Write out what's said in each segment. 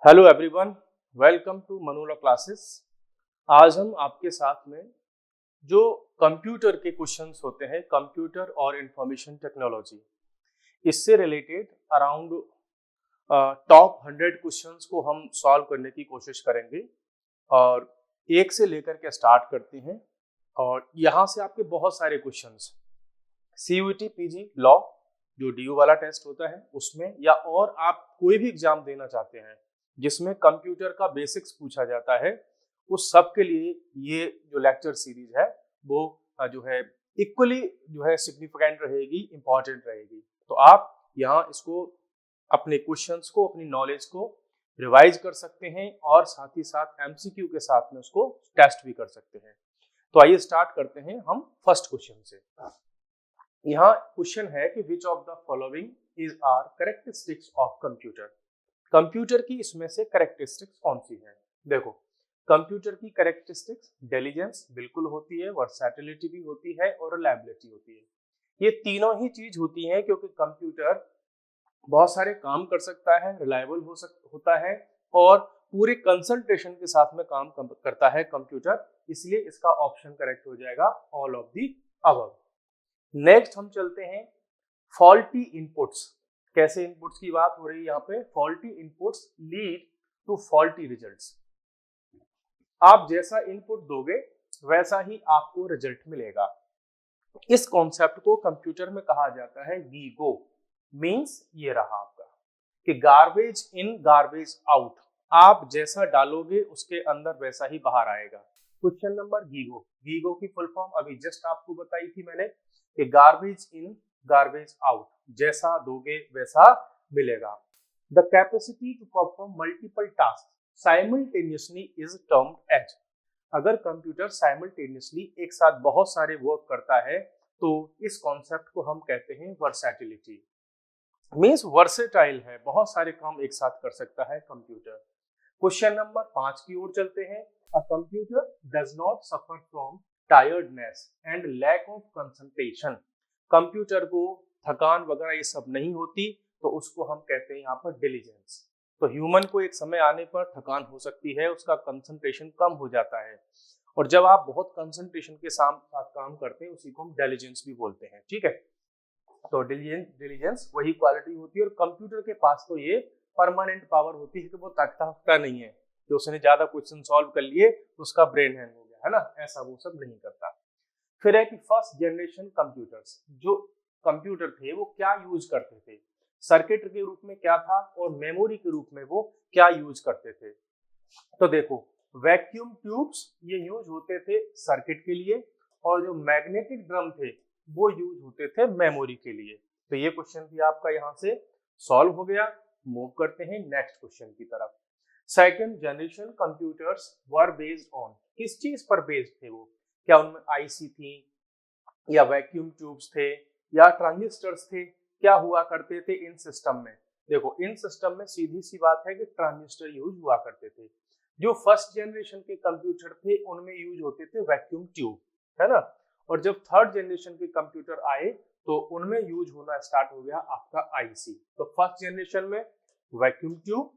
Hello everyone, welcome to Manola classes. आज हम आपके साथ में जो कंप्यूटर के क्वेश्चंस होते हैं, कंप्यूटर और इंफॉर्मेशन टेक्नोलॉजी, इससे रिलेटेड अराउंड टॉप 100 क्वेश्चंस को हम सॉल्व करने की कोशिश करेंगे। और एक से लेकर के स्टार्ट करते हैं और यहाँ से आपके बहुत सारे क्वेश्चंस CUET PG लॉ जो DU वाला टेस्ट होता है उसमें, या और आप कोई भी एग्जाम देना चाहते हैं जिसमें कंप्यूटर का बेसिक्स पूछा जाता है, उस सब के लिए ये जो लेक्चर सीरीज है वो जो है इक्वली जो है सिग्निफिकेंट रहेगी, इंपॉर्टेंट रहेगी। तो आप यहाँ इसको अपने क्वेश्चंस को, अपनी नॉलेज को रिवाइज कर सकते हैं और साथ ही साथ MCQ के साथ में उसको टेस्ट भी कर सकते हैं। तो आइए स्टार्ट करते हैं हम फर्स्ट क्वेश्चन से। यहाँ क्वेश्चन है कि which of the following is are characteristics of computer. Computer की इसमें से कैरेक्टरिस्टिक्स कौन सी है? देखो, कंप्यूटर की कैरेक्टरिस्टिक्स इंटेलिजेंस बिल्कुल होती है, वर्सैटिलिटी भी होती है और रिलायबिलिटी होती है। ये तीनों ही चीज होती है क्योंकि कंप्यूटर बहुत सारे काम कर सकता है, रिलायबल होता है और पूरे कंसंट्रेशन के साथ में काम करता है कंप्यूटर, इसलिए इसका ऑप्शन करेक्ट हो जाएगा all of the above. Next हम चलते हैं फॉल्टी इनपुट्स। कैसे इनपुट्स की बात हो रही है यहाँ पे? Faulty inputs lead to faulty results. आप जैसा इनपुट दोगे वैसा ही आपको रिजल्ट मिलेगा। इस कॉन्सेप्ट को कंप्यूटर में कहा जाता है गीगो। मींस ये रहा आपका कि गार्बेज इन गार्बेज आउट, आप जैसा डालोगे उसके अंदर वैसा ही बाहर आएगा। Question number GIGO. गीगो की फुल फॉर्म अभी जस्ट आपको बताई थी मैंने कि गार्बेज इन गार्बेज आउट, जैसा दोगे वैसा मिलेगा। The capacity to perform multiple task simultaneously is termed as. अगर कंप्यूटर साइमल्टेनियसली एक साथ बहुत सारे वर्क करता है तो इस कॉन्सेप्ट को हम कहते हैं वर्सैटिलिटी। मींस वर्सेटाइल है, बहुत सारे काम एक साथ कर सकता है कंप्यूटर। क्वेश्चन नंबर 5 की ओर चलते हैं। A computer does not suffer from tiredness and lack of concentration. Computer को थकान वगैरह ये सब नहीं होती तो उसको हम कहते हैं यहाँ पर डिलीजेंस। तो ह्यूमन को एक समय आने पर थकान हो सकती है, उसका कंसंट्रेशन कम हो जाता है, और जब आप बहुत कंसंट्रेशन के साथ काम करते हैं उसी को हम डिलीजेंस भी बोलते हैं। ठीक है, तो डिलीजेंस वही क्वालिटी होती है। और कंप्यूटर के पास तो ये परमानेंट पावर होती है कि वो थकता नहीं है कि उसने ज्यादा क्वेश्चन सॉल्व कर लिए तो उसका ब्रेन हैंग हो गया, है ना, ऐसा वो सब नहीं करता। फिर है कि फर्स्ट जनरेशन कंप्यूटर्स, जो कंप्यूटर थे वो क्या यूज करते थे, सर्किट के रूप में क्या था और मेमोरी के रूप में वो क्या यूज करते थे। तो देखो, वैक्यूम ट्यूब्स ये यूज होते थे सर्किट के लिए, और जो मैग्नेटिक ड्रम थे वो यूज होते थे मेमोरी के लिए। तो ये क्वेश्चन भी आपका यहाँ से सॉल्व हो गया। मूव करते हैं नेक्स्ट क्वेश्चन की तरफ। Second generation computers were based on, किस चीज पर बेस्ड थे वो? क्या उनमें आईसी थी, या वैक्यूम ट्यूब्स थे, या ट्रांजिस्टर्स थे? क्या हुआ करते थे इन सिस्टम में? देखो, इन सिस्टम में सीधी सी बात है कि ट्रांजिस्टर यूज हुआ करते थे। जो फर्स्ट जनरेशन के कंप्यूटर थे उनमें यूज होते थे वैक्यूम ट्यूब, है ना। और जब थर्ड जनरेशन के कंप्यूटर आए तो उनमें यूज होना स्टार्ट हो गया आपका आईसी। तो फर्स्ट जनरेशन में वैक्यूम ट्यूब,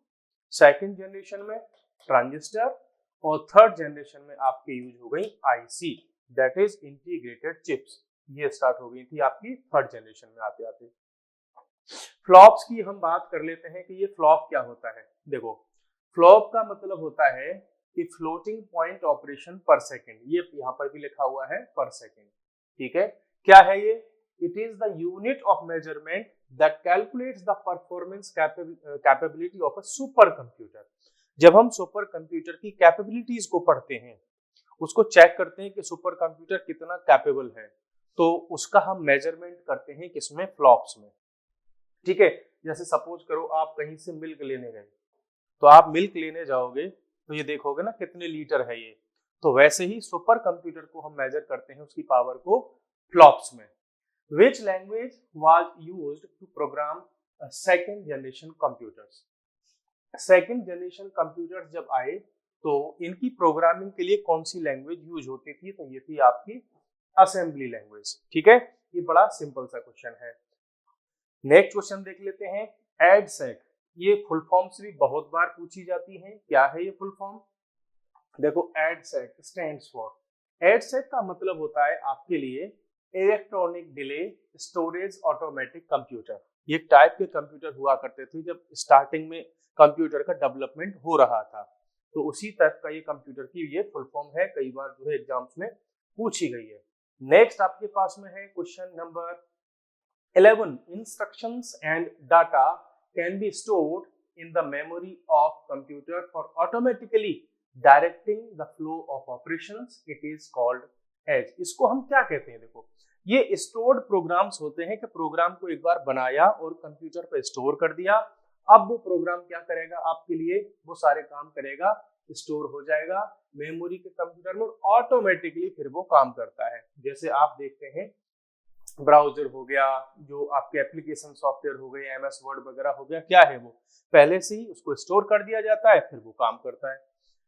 सेकंड जनरेशन में ट्रांजिस्टर, और थर्ड जनरेशन में आपके यूज हो गई IC, that is integrated chips. ये स्टार्ट हो गई थी आपकी थर्ड जनरेशन में आते आते। फ्लॉप्स की हम बात कर लेते हैं कि ये फ्लॉप क्या होता है। देखो, फ्लॉप का मतलब होता है कि फ्लोटिंग पॉइंट ऑपरेशन पर सेकेंड। ये यहाँ पर भी लिखा हुआ है पर सेकेंड। ठीक है, क्या है ये? It is the unit of measurement that calculates the performance capability of a super computer. जब हम सुपर कंप्यूटर की कैपेबिलिटीज को पढ़ते हैं, उसको चेक करते हैं कि सुपर कंप्यूटर कितना कैपेबल है, तो उसका हम मेजरमेंट करते हैं किसमें? फ्लॉप्स में। ठीक है, जैसे सपोज करो आप कहीं से मिल्क लेने गए, तो आप मिल्क लेने जाओगे तो ये देखोगे ना कितने लीटर है ये। तो वैसे ही सुपर कंप्यूटर को हम मेजर करते हैं उसकी पावर को फ्लॉप्स में। Which language was used to program second generation computers? Second generation computers जब आए तो इनकी प्रोग्रामिंग के लिए कौन सी लैंग्वेज यूज होती थी? तो ये थी आपकी असेंबली लैंग्वेज। ठीक है, ये बड़ा सिंपल सा क्वेश्चन है। नेक्स्ट क्वेश्चन देख लेते हैं। एडसेक ये फुल फॉर्म्स भी बहुत बार पूछी जाती हैं। क्या है ये फुल फॉर्म? देखो, एडसेक स्टैंड्स फॉर, एडसेक का मतलब होता है आपके लिए electronic delay storage automatic computer. ये टाइप के कंप्यूटर हुआ करते थे जब स्टार्टिंग में कंप्यूटर का डेवलपमेंट हो रहा था, तो उसी टाइप का ये कंप्यूटर की ये फुल फॉर्म है, कई बार जो है एग्जाम्स में पूछी गई है। नेक्स्ट आपके पास में है question number 11, instructions and data can be stored in the memory of computer for automatically directing the flow of operations. It is called as. इसको हम क्या कहते हैं? देखो, ये स्टोर्ड प्रोग्राम्स होते हैं कि प्रोग्राम को एक बार बनाया और कंप्यूटर पे स्टोर कर दिया। अब वो प्रोग्राम क्या करेगा? आपके लिए वो सारे काम करेगा, स्टोर हो जाएगा मेमोरी के कंप्यूटर में, ऑटोमेटिकली फिर वो काम करता है। जैसे आप देखते हैं ब्राउजर हो गया, जो आपके एप्लीकेशन सॉफ्टवेयर हो गए, एमएस वर्ड वगैरह हो गया, क्या है वो पहले से ही उसको स्टोर कर दिया जाता है, फिर वो काम करता है।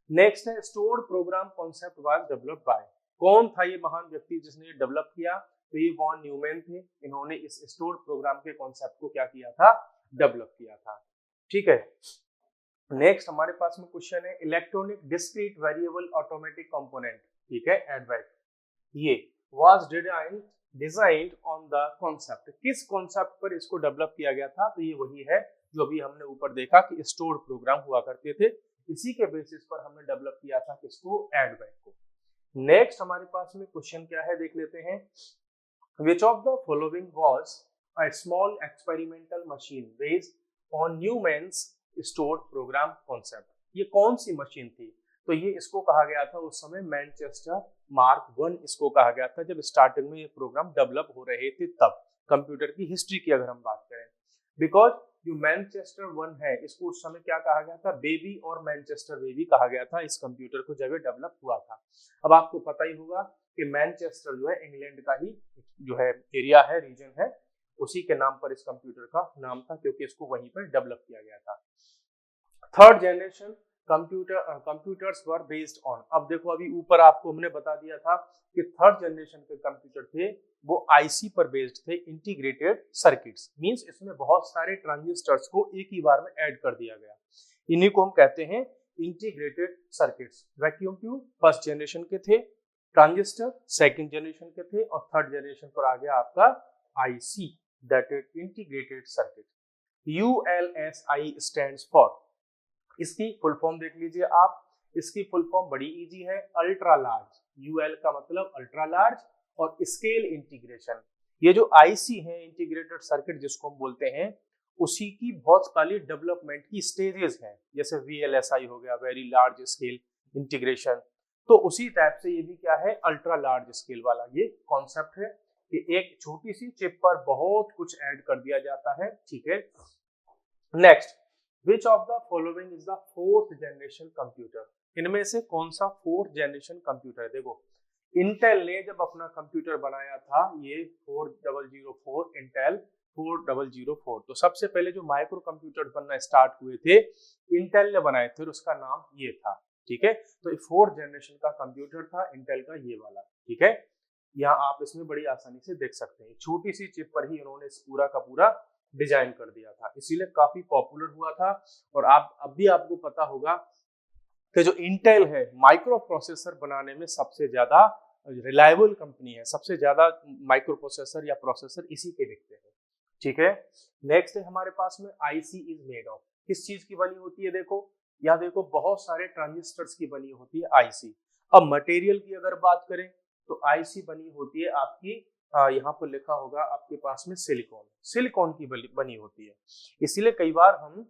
नेक्स्ट है stored program concept was developed by. कौन था ये महान व्यक्ति जिसने डेवलप किया? तो ये वॉन न्यूमैन थे। इन्होंने इस स्टोर्ड प्रोग्राम के कॉन्सेप्ट को क्या किया था? डेवलप किया था। ठीक है। नेक्स्ट हमारे पास में क्वेश्चन है electronic discrete variable automatic component. ठीक है, एडवाइस ये was designed on the concept. किस कॉन्सेप्ट पर इसको डेवलप किया गया था? तो ये वही है जो अभी हमने ऊपर देखा कि स्टोर्ड प्रोग्राम हुआ करते थे, इसी के बेसिस पर हमने डेवलप किया था किसको? एडवाइस को। नेक्स्ट हमारे पास में क्वेश्चन क्या है देख लेते हैं। Which of the following was a small experimental machine based on Newman's stored program concept? ये कौन सी मशीन थी? तो ये इसको कहा गया था उस समय मैनचेस्टर मार्क 1 इसको कहा गया था, जब स्टार्टिंग में ये प्रोग्राम डेवलप हो रहे थे तब। कंप्यूटर की हिस्ट्री की अगर हम बात करें, बिकॉज जो मैनचेस्टर 1 है इसको उस समय क्या कहा गया था? बेबी और मैनचेस्टर बेबी कहा गया था इस कंप्यूटर को जब डेवलप हुआ था। अब आपको पता ही होगा कि मैनचेस्टर जो है इंग्लैंड का ही जो है एरिया है, रीजन है, उसी के नाम पर इस कंप्यूटर का नाम था क्योंकि इसको वहीं पर डेवलप किया गया था। Third generation computers were based on. अब देखो, अभी ऊपर आपको हमने बता दिया था कि थर्ड जनरेशन के कंप्यूटर थे वो आईसी पर बेस्ड थे, इंटीग्रेटेड सर्किट्स। मींस इसमें बहुत सारे ट्रांजिस्टर्स को एक ही बार में ऐड कर दिया गया, इन्हीं को हम कहते हैं integrated circuits. Vacuum tube first generation के थे, ट्रांजिस्टर सेकंड जनरेशन के थे, और थर्ड जनरेशन पर आ गया आपका IC, that is integrated circuit. ULSI stands for, इसकी फुल फॉर्म देख लीजिए आप। इसकी फुल फॉर्म बड़ी इजी है, अल्ट्रा लार्ज। यूएल का मतलब अल्ट्रा लार्ज और स्केल इंटीग्रेशन। ये जो आईसी है इंटीग्रेटेड सर्किट जिसको हम बोलते हैं, उसी की बहुत सारी डेवलपमेंट की स्टेजेस हैं। जैसे वीएलएसआई हो गया, वेरी लार्ज स्केल इंटीग्रेशन, तो उसी टाइप से ये भी क्या है? अल्ट्रा लार्ज स्केल वाला ये कॉन्सेप्ट है कि एक छोटी सी चिप पर बहुत कुछ ऐड कर दिया जाता है। ठीक है। Next, Which of the following is the fourth generation computer? इनमें से कौन सा फोर्थ जनरेशन कंप्यूटर है? देखो, इंटेल ने जब अपना कंप्यूटर बनाया था, ये 4004 इंटेल 4004, तो सबसे पहले जो माइक्रो कंप्यूटर बनना स्टार्ट हुए थे इंटेल ने बनाए थे, और उसका नाम ये था। ठीक है, तो ये फोर्थ जनरेशन का कंप्यूटर था इंटेल का ये वाला। ठीक है, यहाँ आप इसमें बड़ी आसानी से देख सकते हैं, छोटी सी चिप पर ही इन्होंने इस पूरा का पूरा डिजाइन कर दिया था, इसीलिए काफी पॉपुलर हुआ था। और आप अब भी आपको पता होगा कि जो इंटेल है माइक्रो प्रोसेसर बनाने में सबसे ज्यादा रिलायबल कंपनी है, सबसे ज्यादा माइक्रो प्रोसेसर या प्रोसेसर इसी के बिकते हैं। ठीक है। नेक्स्ट है हमारे पास में आईसी इज मेड ऑफ, किस चीज की बनी होती है? देखो यहाँ देखो, बहुत सारे ट्रांजिस्टर्स की बनी होती है आईसी। अब मटेरियल की अगर बात करें तो आईसी बनी होती है आपकी, यहाँ पर लिखा होगा आपके पास में सिलिकॉन की बनी होती है। इसीलिए कई बार हम,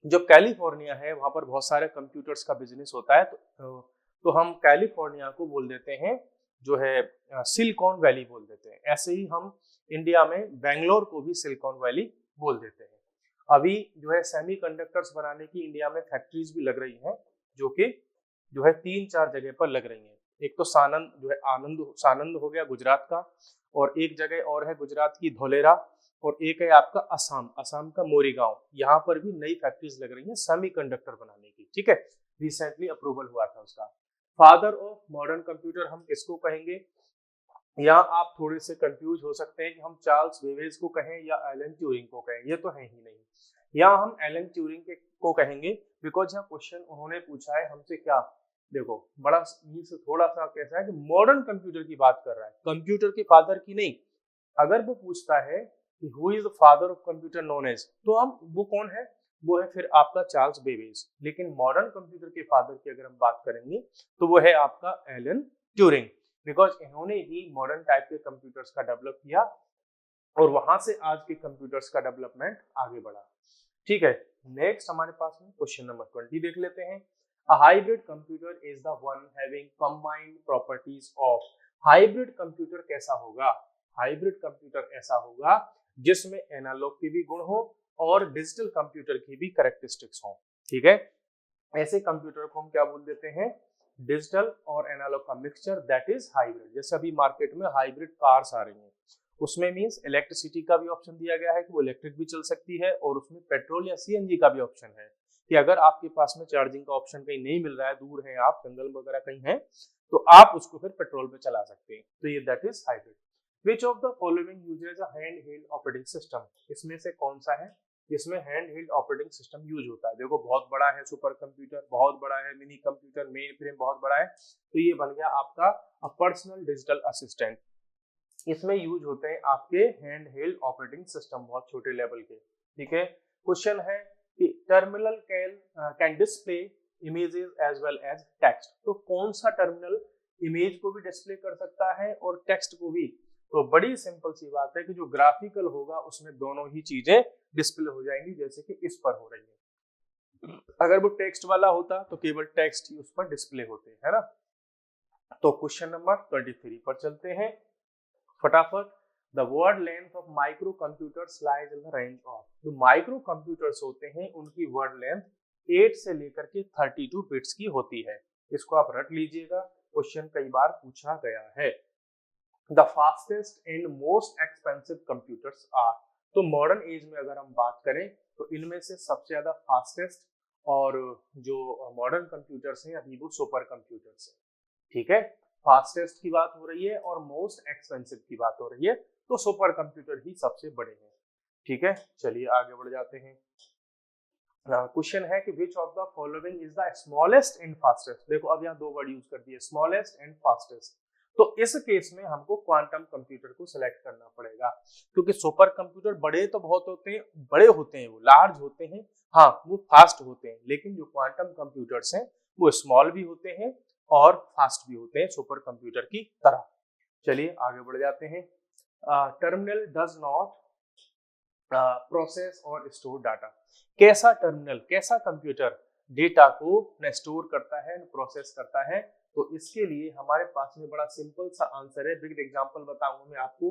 जो कैलिफोर्निया है वहां पर बहुत सारे कंप्यूटर्स का बिजनेस होता है, तो हम कैलिफोर्निया को बोल देते हैं जो है सिलिकॉन वैली बोल देते हैं। ऐसे ही हम इंडिया में बेंगलोर को भी सिलिकॉन वैली बोल देते हैं। अभी जो है सेमीकंडक्टर्स बनाने की इंडिया में फैक्ट्रीज भी लग रही हैं, जो है 3-4 जगह पर लग रही हैं। एक तो सानंद जो है सानंद हो गया गुजरात का, और एक जगह और है गुजरात की धोलेरा, और एक है आपका असम का मोरीगांव। यहाँ पर भी नई फैक्ट्रीज लग रही हैं सेमीकंडक्टर बनाने की। ठीक है, रिसेंटली अप्रूवल हुआ था उसका। फादर ऑफ मॉडर्न कंप्यूटर हम किसको कहेंगे? यहाँ आप थोड़े से कंफ्यूज हो सकते हैं कि हम चार्ल्स बेबेज को कहें या एलन ट्यूरिंग को कहें, ये तो है ही नहीं। यहाँ हम एलन ट्यूरिंग के को कहेंगे, बिकॉज यहाँ क्वेश्चन उन्होंने पूछा है हमसे क्या, देखो बड़ा मीन्स थोड़ा सा कैसा है कि मॉडर्न कंप्यूटर की बात कर रहा है, कंप्यूटर के फादर की नहीं। अगर वो पूछता है कि who is the father of computer known as, तो हम वो कौन है, वो है फिर आपका चार्ल्स बेबेज। लेकिन मॉडर्न कंप्यूटर के फादर की अगर हम बात करेंगे तो वो है आपका एलन ट्यूरिंग, बिकॉज इन्होंने ही मॉडर्न टाइप के कंप्यूटर्स का डेवलप किया और वहां से आज के कंप्यूटर्स का डेवलपमेंट आगे बढ़ा। ठीक है, नेक्स्ट हमारे पास में क्वेश्चन नंबर 20 देख लेते हैं। A hybrid computer is the one having combined properties of। Hybrid computer कैसा होगा, हाइब्रिड कंप्यूटर ऐसा होगा जिसमें एनालॉग के भी गुण हो और डिजिटल कंप्यूटर की भी कैरेक्टरिस्टिक्स हो। ठीक है, ऐसे कंप्यूटर को हम क्या बोल देते हैं, डिजिटल और एनालॉग का मिक्सचर, दैट इज हाइब्रिड। जैसे अभी मार्केट में हाइब्रिड कार्स आ रही हैं, उसमें मींस इलेक्ट्रिसिटी का भी ऑप्शन दिया गया है कि वो इलेक्ट्रिक भी चल सकती है, और उसमें पेट्रोल या सीएनजी का भी ऑप्शन है कि अगर आपके पास में चार्जिंग का ऑप्शन कहीं नहीं मिल रहा है, दूर है, आप जंगल वगैरह कहीं हैं, तो आप उसको फिर पेट्रोल पे चला सकते हैं। तो ये that is hybrid. Which of the following uses a hand held operating system, इसमें से कौन सा है जिसमें hand held operating system use होता है। देखो बहुत बड़ा है सुपर कंप्यूटर, बहुत बड़ा है मिनी कंप्यूटर, मेन फ्रेम बहुत बड़ा है, तो ये बन गया आपका पर्सनल डिजिटल असिस्टेंट। इसमें यूज होते हैं आपके हैंड हेल्ड ऑपरेटिंग सिस्टम, बहुत छोटे लेवल के। ठीक है, क्वेश्चन है कि terminal can display images as well as text, तो कौन सा टर्मिनल इमेज को भी डिस्प्ले कर सकता है और टेक्स्ट को भी। तो बड़ी सिंपल सी बात है कि जो ग्राफिकल होगा उसमें दोनों ही चीजें डिस्प्ले हो जाएंगी, जैसे कि इस पर हो रही है। अगर वो टेक्स्ट वाला होता तो केवल टेक्स्ट ही उस पर डिस्प्ले होते, है ना। तो क्वेश्चन नंबर 23 पर चलते हैं फटाफट। The word length of micro computers lies in the range of, जो माइक्रो कंप्यूटर्स होते हैं उनकी वर्ड लेंथ 8 से लेकर के 32 बिट्स की होती है। इसको आप रट लीजिएगा, क्वेश्चन कई बार पूछा गया है। The fastest and most expensive computers are, तो मॉडर्न एज में अगर हम बात करें तो इनमें से सबसे ज्यादा फास्टेस्ट और जो मॉडर्न कंप्यूटर्स हैं अभी वो सुपर कंप्यूटर्स हैं। ठीक है, फास्टेस्ट की बात हो रही है और मोस्ट एक्सपेंसिव की बात हो रही है, तो सुपर कंप्यूटर ही सबसे बड़े हैं। ठीक है, चलिए आगे बढ़ जाते हैं। क्वेश्चन है कि which of the following is the smallest and fastest. देखो अब यहाँ दो वर्ड यूज कर दिए, स्मॉलेस्ट एंड फास्टेस्ट। तो इस केस में हमको क्वांटम कंप्यूटर को सिलेक्ट करना पड़ेगा, क्योंकि सुपर कंप्यूटर बड़े तो बहुत होते हैं, बड़े होते हैं, वो लार्ज होते हैं, हाँ वो फास्ट होते हैं, लेकिन जो क्वांटम कंप्यूटर्स हैं वो स्मॉल भी होते हैं और फास्ट भी होते हैं सुपर कंप्यूटर की तरह। चलिए आगे बढ़ जाते हैं। टर्मिनल डज नॉट प्रोसेस और स्टोर डाटा, कैसा टर्मिनल, कैसा कंप्यूटर डेटा को न स्टोर करता है न प्रोसेस करता है। तो इसके लिए हमारे पास में बड़ा सिंपल सा आंसर है, बिग एग्जांपल बताऊंगा मैं आपको।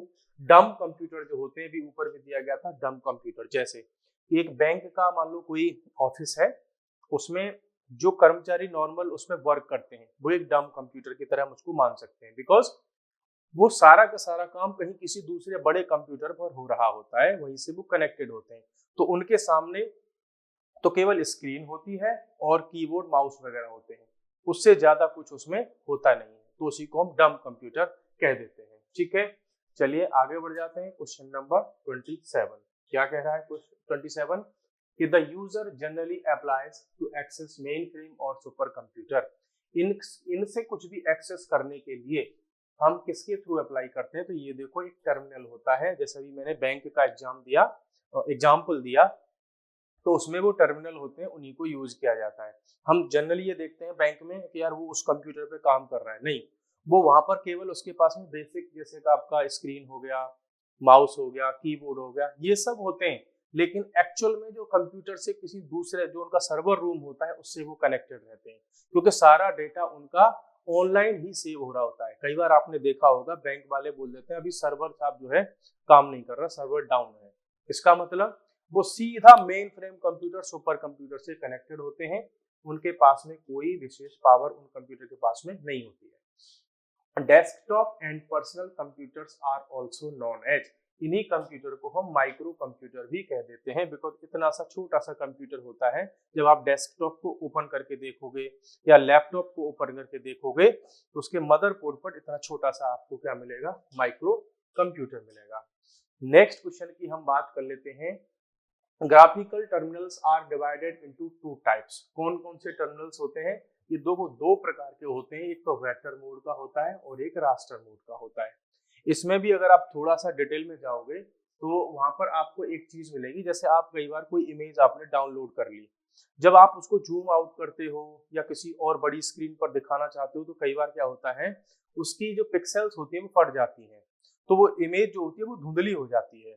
डम कंप्यूटर जो होते हैं, भी ऊपर भी दिया गया था डम कंप्यूटर, जैसे एक बैंक का मान लो कोई ऑफिस है, उसमें जो कर्मचारी नॉर्मल उसमें वर्क करते हैं वो एक डम कंप्यूटर की तरह हम उसको मान सकते हैं, बिकॉज वो सारा का सारा काम कहीं किसी दूसरे बड़े कंप्यूटर पर हो रहा होता है, वहीं से वो कनेक्टेड होते हैं, तो उनके सामने तो केवल स्क्रीन होती है और कीबोर्ड माउस वगैरह होते हैं, उससे ज्यादा कुछ उसमें होता नहीं है, तो उसी को हम डम कंप्यूटर कह देते हैं। ठीक है, चलिए आगे बढ़ जाते हैं। क्वेश्चन नंबर 27 क्या कह रहा है, क्वेश्चन 27 कि the user generally applies to access mainframe और सुपर कंप्यूटर, इनसे कुछ भी एक्सेस करने के लिए हम किसके थ्रू अप्लाई करते हैं। तो ये देखो एक टर्मिनल होता है, जैसे अभी मैंने बैंक का एग्जाम्पल दिया, तो उसमें वो टर्मिनल होते हैं, उन्हीं को यूज किया जाता है। हम जनरली ये देखते हैं बैंक में कि यार वो उस कंप्यूटर पे काम कर रहा है, नहीं, वो वहां पर केवल उसके पास में बेसिक जैसे का आपका स्क्रीन हो गया, माउस हो गया, कीबोर्ड हो गया, ये सब होते हैं, लेकिन एक्चुअल में जो कंप्यूटर से किसी दूसरे जो उनका सर्वर रूम होता है उससे वो कनेक्टेड रहते हैं, क्योंकि सारा डेटा उनका ऑनलाइन ही सेव हो रहा होता है। कई बार आपने देखा होगा बैंक वाले बोल देते हैं अभी सर्वर साहब जो है काम नहीं कर रहा, सर्वर डाउन है, इसका मतलब वो सीधा main frame computer super computer से कनेक्टेड होते हैं, उनके पास में कोई विशेष पावर उन कंप्यूटर के पास में नहीं होती है। Desktop and personal computers are also known as, इन्हीं कंप्यूटर को हम माइक्रो कंप्यूटर भी कह देते हैं, बिकॉज इतना सा छोटा सा कंप्यूटर होता है, जब आप डेस्कटॉप को ओपन करके देखोगे या लैपटॉप को ओपन करके देखोगे तो उसके मदरबोर्ड पर इतना छोटा सा आपको क्या मिलेगा, माइक्रो कंप्यूटर मिलेगा। नेक्स्ट क्वेश्चन की हम बात कर लेते हैं। Graphical terminals are divided into two types. कौन कौन से टर्मिनल्स होते हैं? ये दो प्रकार के होते हैं, एक तो वेक्टर मोड का होता है और एक रास्टर मोड का होता है। इसमें भी अगर आप थोड़ा सा डिटेल में जाओगे तो वहां पर आपको एक चीज मिलेगी, जैसे आप कई बार कोई इमेज आपने डाउनलोड कर ली, जब आप उसको जूम आउट करते हो या किसी और बड़ी स्क्रीन पर दिखाना चाहते हो तो कई बार क्या होता है, उसकी जो पिक्सेल्स होती है वो फट जाती है, तो वो इमेज जो होती है वो धुंधली हो जाती है।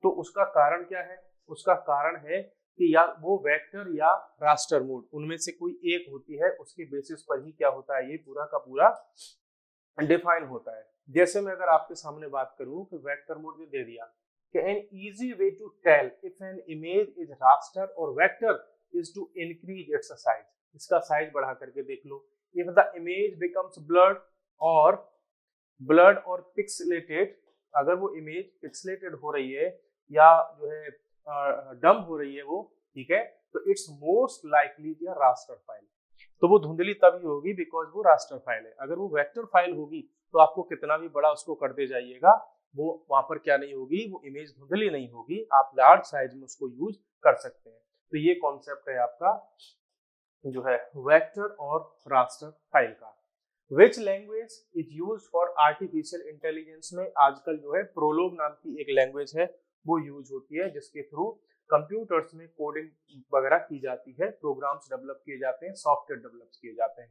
तो उसका कारण क्या है? उसका कारण है कि या वो वेक्टर या रास्टर मोड, उनमें से कोई एक होती है, उसके बेसिस पर ही क्या होता है, ये पूरा का पूरा डिफाइन होता है। जैसे मैं अगर आपके सामने बात करूं कि वेक्टर मोड में दे दिया कि an easy way to tell if an image is raster और vector is to increase its size. इसका साइज बढ़ा करके देख लो। If the image becomes blurred और पिक्सेलेटेड, अगर वो इमेज पिक्सेलेटेड हो रही है या जो है डम हो रही है वो, ठीक है, तो it's most likely raster file. तो वो धुंधली तभी होगी बिकॉज वो रास्टर फाइल है। अगर वो वेक्टर फाइल होगी तो आपको कितना भी बड़ा उसको करते जाइएगा, वो वहां पर क्या नहीं होगी, वो इमेज धुंधली नहीं होगी, आप लार्ज साइज में उसको यूज कर सकते हैं। तो ये कॉन्सेप्ट है आपका जो है वेक्टर और रास्टर फाइल का। विच language is use for artificial intelligence में आजकल जो है प्रोलोग नाम की एक लैंग्वेज है वो यूज होती है, जिसके थ्रू कंप्यूटर्स में कोडिंग वगैरह की जाती है, प्रोग्राम्स डेवलप किए जाते हैं, सॉफ्टवेयर डेवलप किए जाते हैं।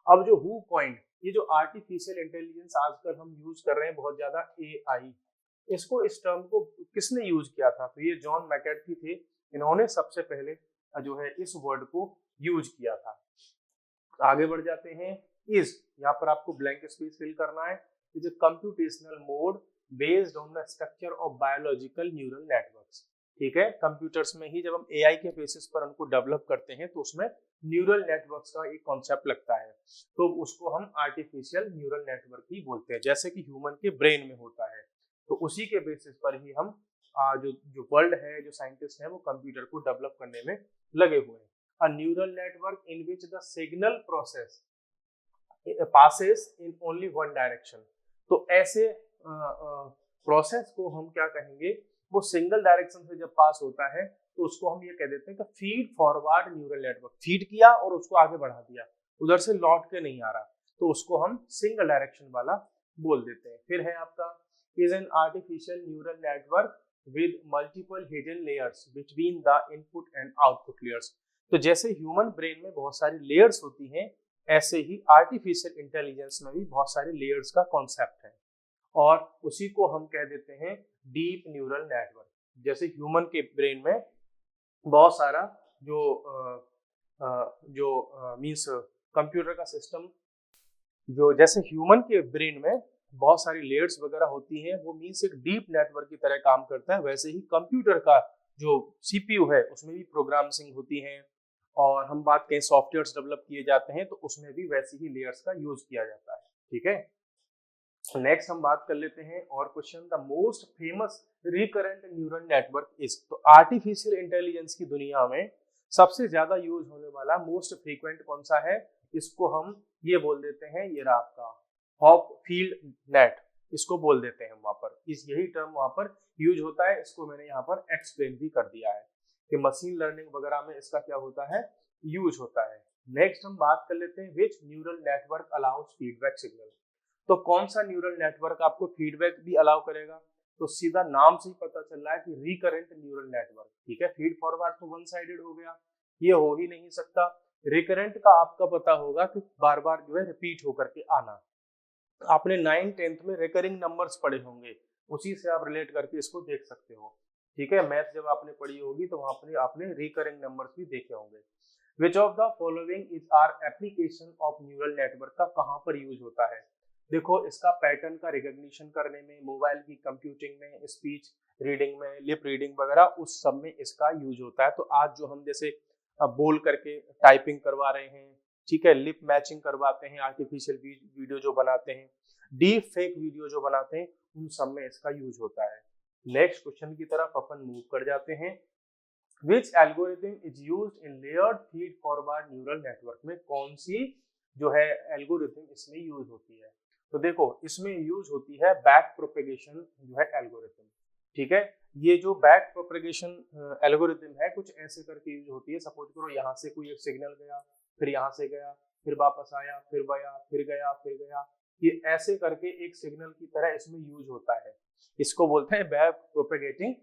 अब जो हु कॉइंड, ये जो आर्टिफिशियल इंटेलिजेंस आजकल हम यूज कर रहे हैं बहुत ज्यादा, एआई, इसको, इस टर्म को किसने यूज किया था? तो ये जॉन मैकेर्थी थे, इन्होंने सबसे पहले जो है इस वर्ड को यूज किया था। आगे बढ़ जाते हैं। इज, यहाँ पर आपको ब्लैंक स्पेस फिल करना है। Is a computational mode based on the structure of biological neural networks. ठीक है, कंप्यूटर्स में ही जब हम एआई के बेसिस पर उनको डेवलप करते हैं तो उसमें न्यूरल नेटवर्क्स का एक कॉन्सेप्ट लगता है, तो उसको हम आर्टिफिशियल न्यूरल नेटवर्क ही बोलते हैं, जैसे कि ह्यूमन के ब्रेन में होता है। तो उसी के बेसिस पर ही हम जो वर्ल्ड है, जो साइंटिस्ट है, वो कंप्यूटर को डेवलप करने में लगे हुए हैं। A neural network in which the signal process passes in only one direction। तो ऐसे प्रोसेस को हम क्या कहेंगे, वो सिंगल डायरेक्शन से जब पास होता है तो उसको हम ये कह देते हैं कि feed forward neural network. Feed किया और उसको आगे बढ़ा दिया, उधर से लौट के नहीं आ रहा, तो उसको हम सिंगल डायरेक्शन वाला बोल देते हैं। फिर है आपका is an artificial neural network with multiple hidden layers between the input and output layers. तो जैसे ह्यूमन ब्रेन में बहुत सारी लेयर्स होती हैं, ऐसे ही आर्टिफिशियल इंटेलिजेंस में भी बहुत सारे लेयर्स का कॉन्सेप्ट है, और उसी को हम कह देते हैं डीप न्यूरल नेटवर्क। जैसे ह्यूमन के ब्रेन में बहुत सारा जो मींस कंप्यूटर का सिस्टम, जो जैसे ह्यूमन के ब्रेन में बहुत सारी लेयर्स वगैरह होती हैं, वो मींस एक डीप नेटवर्क की तरह काम करता है, वैसे ही कंप्यूटर का जो सीपीयू है उसमें भी प्रोग्रामिंग होती है, और हम बात करें सॉफ्टवेयर्स डेवलप किए जाते हैं तो उसमें भी वैसी ही लेयर्स का यूज किया जाता है। ठीक है, नेक्स्ट हम बात कर लेते हैं और question, the most famous recurrent neural network is. तो आर्टिफिशियल इंटेलिजेंस की दुनिया में सबसे ज्यादा यूज होने वाला मोस्ट फ्रीक्वेंट कौन सा है, इसको हम ये बोल देते हैं, ये रहा आपका हॉप फील्ड नेट, इसको बोल देते हैं वहां पर, इस यही टर्म वहां पर यूज होता है। इसको मैंने यहाँ पर एक्सप्लेन भी कर दिया है कि मशीन लर्निंग वगैरह में इसका क्या होता है, यूज होता है। नेक्स्ट हम बात कर लेते हैं which neural network allows feedback signal. तो कौन सा न्यूरल नेटवर्क आपको फीडबैक भी अलाउ करेगा? तो सीधा नाम से ही पता चल रहा है कि रिकरेंट न्यूरल नेटवर्क। ठीक है, फीड फॉरवर्ड तो वन साइडेड हो गया, ये हो ही नहीं सकता। रिकरेंट का आपका पता होगा कि बार बार जो है रिपीट होकर के आना। आपने 9th-10th में रिकरिंग नंबर्स पढ़े होंगे, उसी से आप रिलेट करके इसको देख सकते हो। ठीक है, मैथ जब आपने पढ़ी होगी तो वहां पर आपने रिकरिंग नंबर्स भी देखे होंगे। Which of the following is are application of neural network का कहाँ पर यूज होता है? देखो, इसका पैटर्न का रिकॉग्निशन करने में, मोबाइल की कंप्यूटिंग में, स्पीच रीडिंग में, लिप रीडिंग वगैरह, उस सब में इसका यूज होता है। तो आज जो हम जैसे बोल करके टाइपिंग करवा रहे हैं, ठीक है, लिप मैचिंग करवाते हैं, आर्टिफिशियल वीडियो जो बनाते हैं, डीप फेक वीडियो जो बनाते हैं, उन सब में इसका यूज होता है। नेक्स्ट क्वेश्चन की तरफ अपन मूव कर जाते हैं। Which algorithm is used in layered feed forward neural network में कौन सी जो है एल्गोरिथम इसमें यूज होती है? तो देखो, इसमें यूज होती है बैक प्रोपेगेशन जो है एल्गोरिथम। ठीक है। ये जो बैक प्रोपेगेशन एल्गोरिथम है कुछ ऐसे करके यूज होती है। सपोज करो यहाँ से कोई एक सिग्नल गया, फिर यहाँ से गया, फिर वापस आया, फिर गया, फिर गया, फिर गया, ये ऐसे करके एक सिग्नल की तरह इसमें यूज होता है। इसको बोलते हैं बैक प्रोपेगेटिंग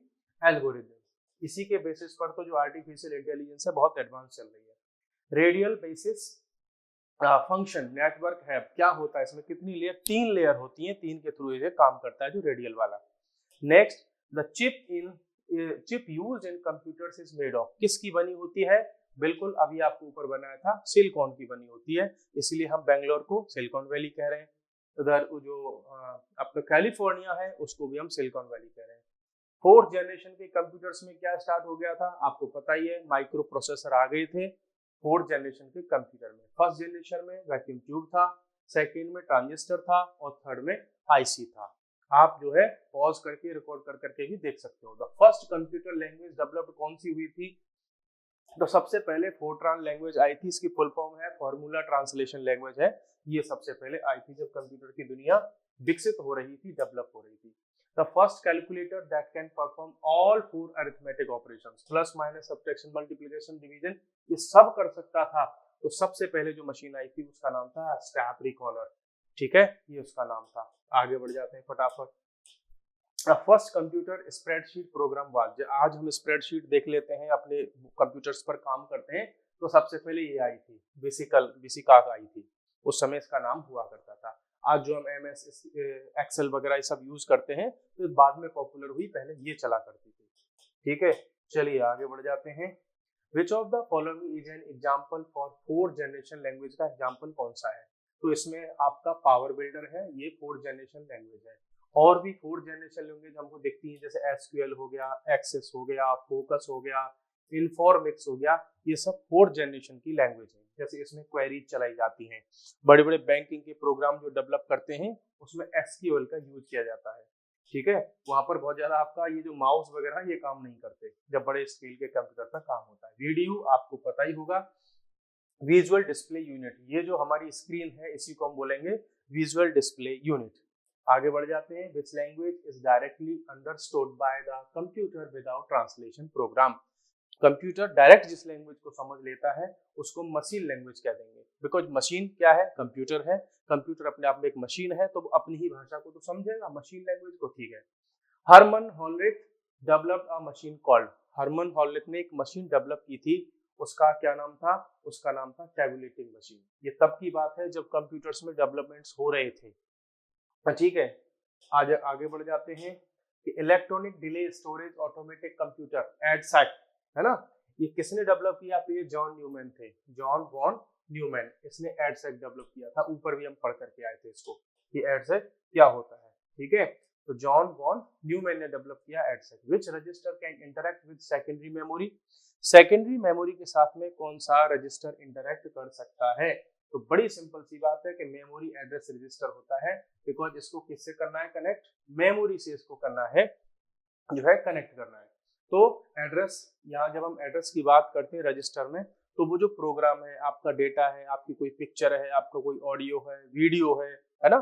एल्गोरिथम। इसी के बेसिस पर तो जो आर्टिफिशियल इंटेलिजेंस है बहुत एडवांस चल रही है। रेडियल बेसिस फंक्शन नेटवर्क है, क्या होता है इसमें, कितनी लेयर, 3 लेयर होती हैं, 3 के थ्रू ये काम करता है जो रेडियल वाला। Next, the chip used in computers is made of, किसकी बनी होती है, बिल्कुल अभी आपको ऊपर बनाया था सिलिकॉन की बनी होती है, इसलिए हम बेंगलोर को सिलिकॉन वैली कह रहे हैं। उधर जो अपना कैलिफोर्निया है उसको भी हम सिलिकॉन वैली कह रहे हैं। 4th जनरेशन के कंप्यूटर्स में क्या स्टार्ट हो गया था, आपको पता ही है, माइक्रो प्रोसेसर आ गए थे 4th जनरेशन के कंप्यूटर में। 1st जनरेशन में वैक्यूम ट्यूब था, 2nd में ट्रांजिस्टर था और 3rd में आईसी था। आप जो है पॉज करके रिकॉर्ड कर करके भी देख सकते हो। The first computer language developed कौन सी हुई थी, तो सबसे पहले फोरट्रान लैंग्वेज आई थी, इसकी फुल फॉर्म है फॉर्मूला ट्रांसलेशन लैंग्वेज है। ये सबसे पहले आई थी जब कंप्यूटर की दुनिया विकसित हो रही थी, डेवलप हो रही थी। The first calculator that can perform all 4 arithmetic operations, plus minus subtraction multiplication division, ये सब कर सकता था। तो सबसे पहले जो मशीन आई थी उसका नाम था स्टैप रिकॉर्डर, ठीक है, ये उसका नाम था। आगे बढ़ जाते हैं फटाफट। First computer spreadsheet programme was, आज हम स्प्रेडशीट देख लेते हैं, अपने कंप्यूटर्स पर काम करते हैं, तो सबसे पहले ये आई थी बेसिकाक आई थी, उस समय इसका नाम हुआ करता था। आज जो हम MS एक्सेल वगैरह ये सब यूज करते हैं तो बाद में पॉपुलर हुई, पहले ये चला करती थी, ठीक है। चलिए आगे बढ़ जाते हैं। विच of the following is an example for 4th generation language, का एग्जाम्पल कौन सा है, तो इसमें आपका पावर बिल्डर है, ये 4th जनरेशन लैंग्वेज है। और भी 4th जनरेशन लैंग्वेज हमको दिखती है, जैसे SQL हो गया, एक्सेस हो गया, फोकस हो गया, इन्फॉर्मिक्स हो गया, ये सब 4th जनरेशन की लैंग्वेज है। जैसे इसमें क्वेरीज चलाई जाती हैं, बड़े बड़े बैंकिंग के प्रोग्राम जो डेवलप करते हैं उसमें SQL का यूज किया जाता है, ठीक है। वहां पर बहुत ज्यादा आपका ये जो माउस वगैरह ये काम नहीं करते जब बड़े स्केल के कंप्यूटर पर काम होता है। VDU आपको पता ही होगा, विजुअल डिस्प्ले यूनिट, ये जो हमारी स्क्रीन है इसी को हम बोलेंगे विजुअल डिस्प्ले यूनिट। आगे बढ़ जाते हैं। Which language is directly understood by the computer without translation program, computer direct जिस लैंग्वेज को समझ लेता है उसको मशीन लैंग्वेज कह देंगे। बिकॉज मशीन क्या है, कंप्यूटर है, कंप्यूटर अपने आप में एक मशीन है, तो वो अपनी ही भाषा को तो समझेगा, मशीन लैंग्वेज को, ठीक है। Herman Hollerith developed a machine called, Herman Hollerith ने एक मशीन डेवलप की थी, उसका क्या नाम था, उसका नाम था टैबुलेटिंग मशीन। ये तब की बात है जब कंप्यूटर्स में डेवलपमेंट्स हो रहे थे, ठीक है। आज आगे बढ़ जाते हैं कि electronic delay storage automatic computer EDSAC, है ना, ये किसने डेवलप किया, तो ये जॉन न्यूमैन थे, जॉन वॉन न्यूमैन, इसने एडसैक डेवलप किया था। ऊपर भी हम पढ़ करके आए थे इसको कि एडसैक क्या होता है, ठीक है। तो जॉन वॉन न्यूमैन ने डेवलप किया EDSAC. Which register can interact with secondary memory, secondary memory के साथ में कौन सा रजिस्टर इंटरैक्ट कर सकता है, तो बड़ी सिंपल सी बात है कि मेमोरी एड्रेस रजिस्टर होता है। बिकॉज इसको किससे करना है कनेक्ट, मेमोरी से इसको करना है, जो है कनेक्ट करना है। तो एड्रेस, यहाँ जब हम एड्रेस की बात करते हैं रजिस्टर में, तो वो जो प्रोग्राम है, आपका डेटा है, आपकी कोई पिक्चर है, आपका कोई ऑडियो है, वीडियो है ना,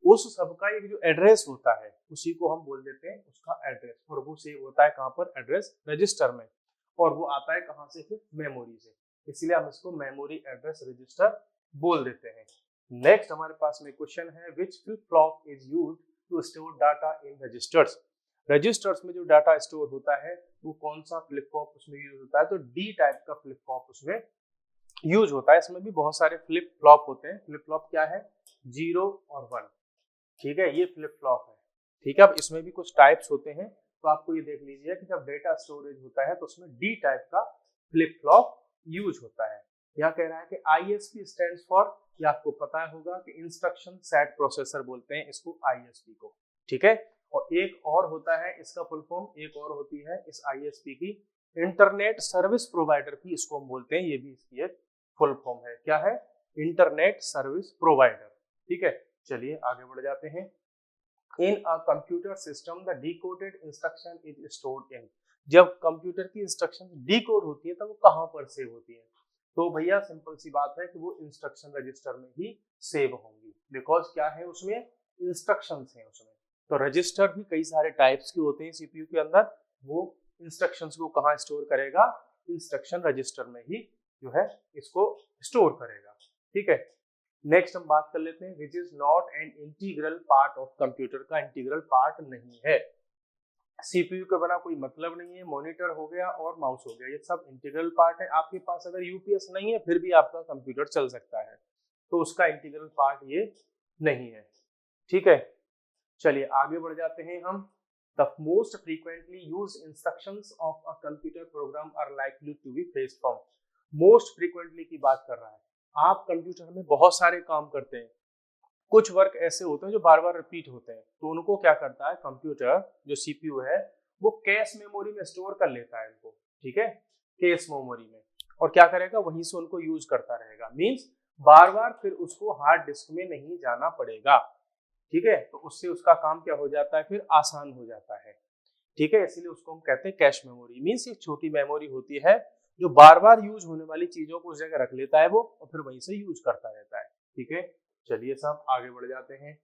उस सबका एक जो एड्रेस होता है उसी को हम बोल देते हैं उसका एड्रेस, और वो सेव होता है कहाँ पर, एड्रेस रजिस्टर में, और वो आता है कहाँ से, फिर मेमोरी से, इसलिए हम इसको मेमोरी एड्रेस रजिस्टर बोल देते हैं। नेक्स्ट हमारे पास में क्वेश्चन है, which flip flop is used to store data in registers, registers में जो डाटा स्टोर होता है वो कौन सा फ्लिप फ्लॉप उसमें यूज होता है, तो डी टाइप का फ्लिप फ्लॉप उसमें यूज होता है। इसमें भी बहुत सारे फ्लिप फ्लॉप होते हैं। फ्लिप फ्लॉप क्या है, 0 और 1, ठीक है, ये फ्लिप फ्लॉप है, ठीक है। अब इसमें भी कुछ टाइप्स होते हैं, तो आपको ये देख लीजिए कि जब डेटा स्टोरेज होता है तो उसमें डी टाइप का फ्लिप फ्लॉप यूज होता है। यहाँ कह रहा है कि ISP स्टैंड्स फॉर, ये आपको पता होगा कि इंस्ट्रक्शन सेट प्रोसेसर बोलते हैं इसको, ISP को, ठीक है। और एक और होता है इसका फुल फॉर्म, एक और होती है इस ISP की, इंटरनेट सर्विस प्रोवाइडर की, इसको हम बोलते हैं, ये भी इसकी एक फुल फॉर्म है, क्या है, इंटरनेट सर्विस प्रोवाइडर, ठीक है। चलिए आगे बढ़ जाते हैं। In a computer system the decoded instruction is stored in, जब कंप्यूटर की इंस्ट्रक्शन डिकोड होती है तो वो कहाँ पर सेव होती है, तो भैया सिंपल सी बात है कि वो इंस्ट्रक्शन रजिस्टर में ही सेव होंगी। बिकॉज क्या है उसमें, इंस्ट्रक्शंस हैं उसमें, तो रजिस्टर भी कई सारे टाइप्स के होते हैं सीपीयू के अंदर, वो इंस्ट्रक्शंस को कहाँ स्टोर करेगा, इंस्ट्रक्शन रजिस्टर में ही जो है इसको स्टोर करेगा। ठीक है, नेक्स्ट हम बात कर लेते हैं, which is not an integral part of computer, का इंटीग्रल पार्ट नहीं है। सीपीयू के बिना कोई मतलब नहीं है, मॉनिटर हो गया और माउस हो गया, ये सब इंटीग्रल पार्ट है। आपके पास अगर यूपीएस नहीं है फिर भी आपका कंप्यूटर चल सकता है, तो उसका इंटीग्रल पार्ट ये नहीं है। ठीक है, चलिए आगे बढ़ जाते हैं हम। The most frequently use instructions of a computer program are likely to be face from. Most frequently की बात कर रहा है, आप कंप्यूटर में बहुत सारे काम करते हैं, कुछ वर्क ऐसे होते हैं जो बार बार रिपीट होते हैं, तो उनको क्या करता है कंप्यूटर, जो सीपीयू है वो कैश मेमोरी में स्टोर कर लेता है इनको। ठीक है, कैश मेमोरी में, और क्या करेगा वहीं से उनको यूज करता रहेगा, मींस बार बार फिर उसको हार्ड डिस्क में नहीं जाना पड़ेगा। ठीक है, तो उससे उसका काम क्या हो जाता है, फिर आसान हो जाता है। ठीक है, इसीलिए उसको हम कहते हैं कैश मेमोरी, मींस एक छोटी मेमोरी होती है जो बार बार यूज होने वाली चीजों को उस जगह रख लेता है वो, और फिर वहीं से यूज करता रहता है। ठीक है, चलिए सब आगे बढ़ जाते हैं।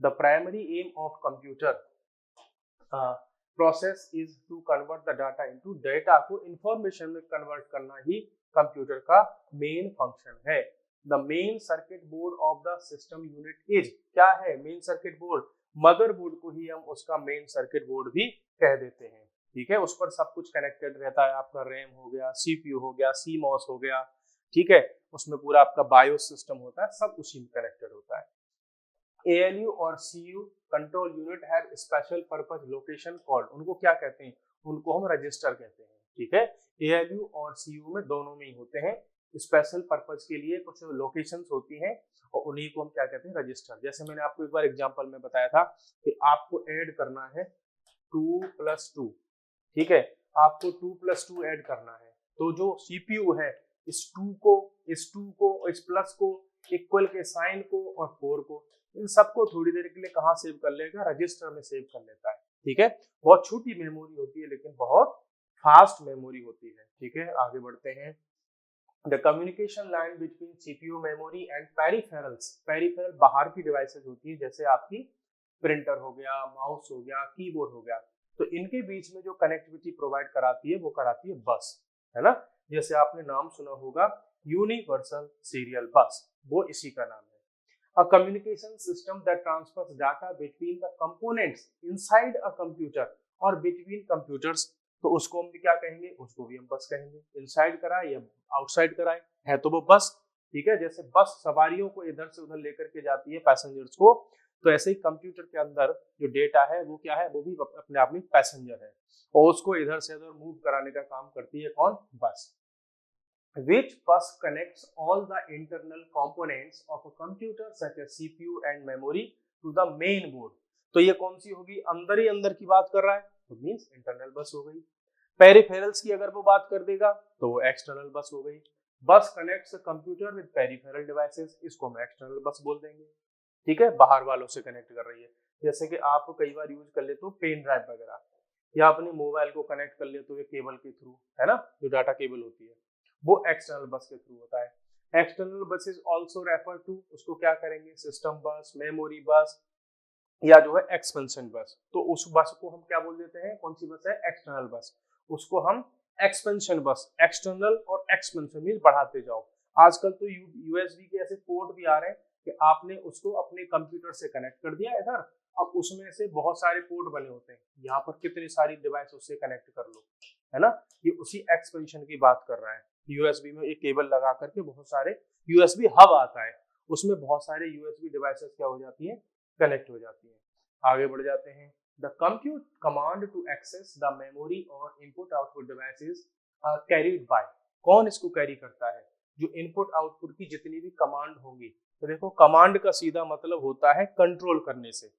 The primary aim of computer process is to convert the data into, data को इंफॉर्मेशन में कन्वर्ट करना ही कंप्यूटर का मेन फंक्शन है। The main circuit board of the system unit is, क्या है मेन सर्किट बोर्ड, मदरबोर्ड को ही हम उसका मेन सर्किट बोर्ड भी कह देते हैं। ठीक है, उस पर सब कुछ कनेक्टेड रहता है, आपका रैम हो गया, सीपीयू हो गया, सीमॉस हो गया। ठीक है, उसमें पूरा आपका बायोस सिस्टम होता है, सब उसी में कनेक्टेड होता है। ALU और CU control unit have special purpose location called, उनको क्या कहते हैं, उनको हम रजिस्टर कहते हैं। ठीक है, ALU और CU में दोनों में ही होते हैं, स्पेशल पर्पस के लिए कुछ लोकेशंस होती हैं और उन्हीं को हम क्या कहते हैं, रजिस्टर। जैसे मैंने आपको एक बार एग्जांपल में बताया था कि आपको ऐड करना है 2+2, ठीक है, आपको 2+2 ऐड करना है, तो जो CPU है इस 2 को इस प्लस को, इक्वल के साइन को और 4 को, इन सबको थोड़ी देर के लिए कहाँ सेव कर लेगा, रजिस्टर में सेव कर लेता है। ठीक है, बहुत छोटी मेमोरी होती है लेकिन बहुत फास्ट मेमोरी होती है। ठीक है, आगे बढ़ते हैं। The communication line between CPU memory and peripherals, peripheral बाहर की डिवाइसेस होती है, जैसे आपकी प्रिंटर हो गया, माउस हो गया, कीबोर्ड हो गया, तो इनके बीच में जो कनेक्टिविटी प्रोवाइड कराती है वो कराती है बस, है ना। जैसे आपने नाम सुना होगा यूनिवर्सल सीरियल बस, वो इसी का नाम है। A communication system that transfers data between the components inside a computer और between computers, तो उसको हम भी क्या कहेंगे, उसको भी हम बस कहेंगे। इनसाइड कराए या आउटसाइड कराए, है तो वो बस। ठीक है, जैसे बस सवारियों को इधर से उधर लेकर के जाती है, पैसेंजर्स को, तो ऐसे ही कंप्यूटर के अंदर जो डेटा है वो क्या है, वो भी अपने आप में पैसेंजर है, और उसको इधर से उधर मूव कराने का काम करती है कौन, बस। Which bus connects all the internal components of a computer such as CPU and memory to the main board। तो ये कौन सी होगी, अंदर ही अंदर की बात कर रहा है तो मींस इंटरनल बस हो गई। पेरिफेरल्स की अगर वो बात कर देगा तो वो एक्सटर्नल बस हो गई। बस connects computer with peripheral devices, इसको हम एक्सटर्नल बस बोल देंगे। ठीक है, बाहर वालों से कनेक्ट कर रही है, जैसे कि आप कई बार यूज कर लेते हो पेन ड्राइव वगैरह, या अपने मोबाइल को कनेक्ट कर लेते हो ये केबल के थ्रू, है ना, जो डाटा केबल होती है वो एक्सटर्नल बस के थ्रू होता है। एक्सटर्नल बस इज ऑल्सो रेफर टू, उसको क्या करेंगे, सिस्टम बस, मेमोरी बस, या जो है एक्सपेंशन बस। तो उस बस को हम क्या बोल देते हैं, कौन सी बस है, एक्सटर्नल बस, उसको हम एक्सपेंशन बस, एक्सटर्नल और एक्सपेंशन मींस बढ़ाते जाओ। आजकल तो यूएसबी के ऐसे पोर्ट भी आ रहे हैं कि आपने उसको अपने कंप्यूटर से कनेक्ट कर दिया इधर, अब उसमें से बहुत सारे पोर्ट बने होते हैं, यहाँ पर कितनी सारी डिवाइस उससे कनेक्ट कर लो, है ना। ये उसी एक्सपेंशन की बात कर रहा है। यूएसबी में एक केबल लगा करके बहुत सारे यूएसबी हब आता है, उसमें बहुत सारे यूएसबी डिवाइसेस क्या हो जाती है, कनेक्ट हो जाती है। आगे बढ़ जाते हैं। The compute command to access the memory और input output devices carried by, कौन इसको कैरी करता है, जो इनपुट आउटपुट की जितनी भी कमांड होंगी। तो देखो कमांड का सीधा मतलब होता है कंट्रोल करने से।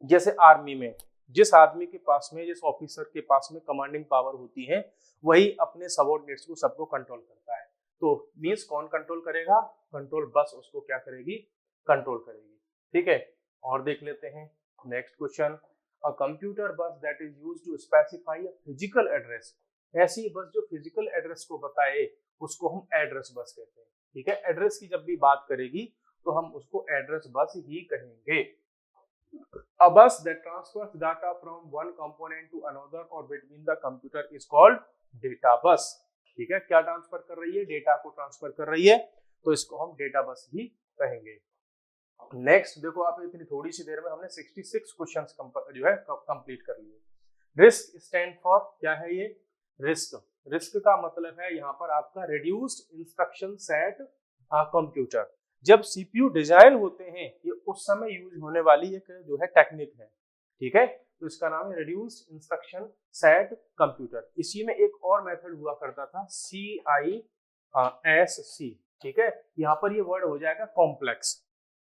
जैसे आर्मी में जिस आदमी के पास में, जिस ऑफिसर के पास में कमांडिंग पावर होती है, वही अपने सबऑर्डिनेट्स को सबको कंट्रोल करता है। तो मींस कौन कंट्रोल करेगा, कंट्रोल बस उसको क्या करेगी, कंट्रोल करेगी। ठीक है, और देख लेते हैं next question. A computer bus that is used to specify a physical address, ऐसी बस जो फिजिकल एड्रेस को बताए उसको हम एड्रेस बस कहते हैं। ठीक है, एड्रेस की जब भी बात करेगी तो हम उसको एड्रेस बस ही कहेंगे। A bus that transfers data from one component to another or between the computer is called data bus. ठीक है, क्या ट्रांसफर कर रही है? डेटा को ट्रांसफर कर रही है, तो इसको हम डेटा बस ही कहेंगे। नेक्स्ट देखो, आप इतनी थोड़ी सी देर में हमने 66 क्वेश्चंस जो है कंप्लीट कर लिए। रिस्क स्टैंड फॉर क्या है? ये रिस्क, रिस्क का मतलब है यहाँ पर आपका रिड्यूस्ड इंस्ट्रक्शन सेट कंप्यूटर। जब सीपीयू डिजाइन होते हैं, ये उस समय यूज होने वाली एक जो है टेक्निक है, ठीक है, तो इसका नाम है रिड्यूस्ड इंस्ट्रक्शन सेट कंप्यूटर। इसी में एक और मेथड हुआ करता था CISC, ठीक है, यहाँ पर ये वर्ड हो जाएगा कॉम्प्लेक्स।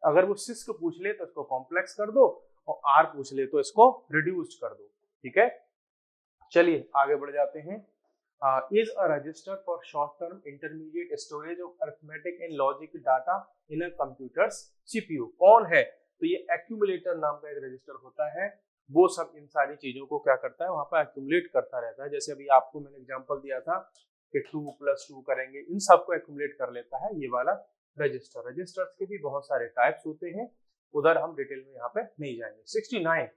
अगर वो सिस्क पूछ ले तो इसको कॉम्प्लेक्स कर दो, और आर पूछ ले तो इसको रिड्यूस्ड कर दो, ठीक है। चलिए आगे बढ़ जाते हैं। is a register for short-term intermediate storage of arithmetic and logic data in a computer's CPU। कौन है? तो ये एक्यूमुलेटर नाम का एक रजिस्टर होता है, वो सब इन सारी चीजों को क्या करता है, वहां पर एक्यूमुलेट करता रहता है। जैसे अभी आपको मैंने एग्जांपल दिया था कि 2 + 2 करेंगे, इन सबको एक्यूमुलेट कर लेता है ये वाला रजिस्टर। रजिस्टर्स के भी बहुत सारे टाइप्स होते हैं, उधर हम डिटेल में यहाँ पे नहीं जाएंगे। 69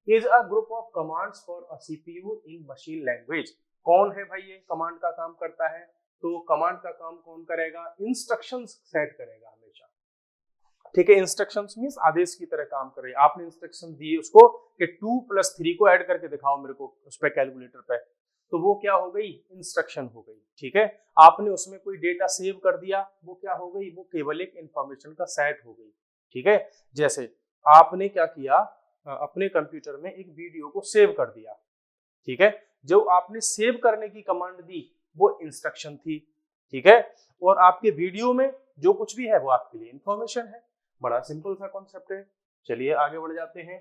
is a group of commands for a CPU in machine language। कौन है भाई? ये कमांड का काम करता है, तो कमांड का काम कौन करेगा? इंस्ट्रक्शंस सेट करेगा हमेशा, ठीक है। इंस्ट्रक्शंस मींस आदेश की तरह काम कर रही है। आपने इंस्ट्रक्शन दी उसको कि 2 + 3 को ऐड करके दिखाओ मेरे को उस पे कैलकुलेटर पे, तो वो क्या हो गई? इंस्ट्रक्शन हो गई, ठीक है। आपने उसमें कोई डेटा सेव कर दिया, वो क्या हो गई? वो केवल एक इंफॉर्मेशन का सेट हो गई, ठीक है। जैसे आपने क्या किया, अपने कंप्यूटर में एक वीडियो को सेव कर दिया, ठीक है, जो आपने सेव करने की कमांड दी वो इंस्ट्रक्शन थी, ठीक है, और आपके वीडियो में जो कुछ भी है वो आपके लिए इंफॉर्मेशन है। बड़ा सिंपल सा कॉन्सेप्ट है। चलिए आगे बढ़ जाते हैं।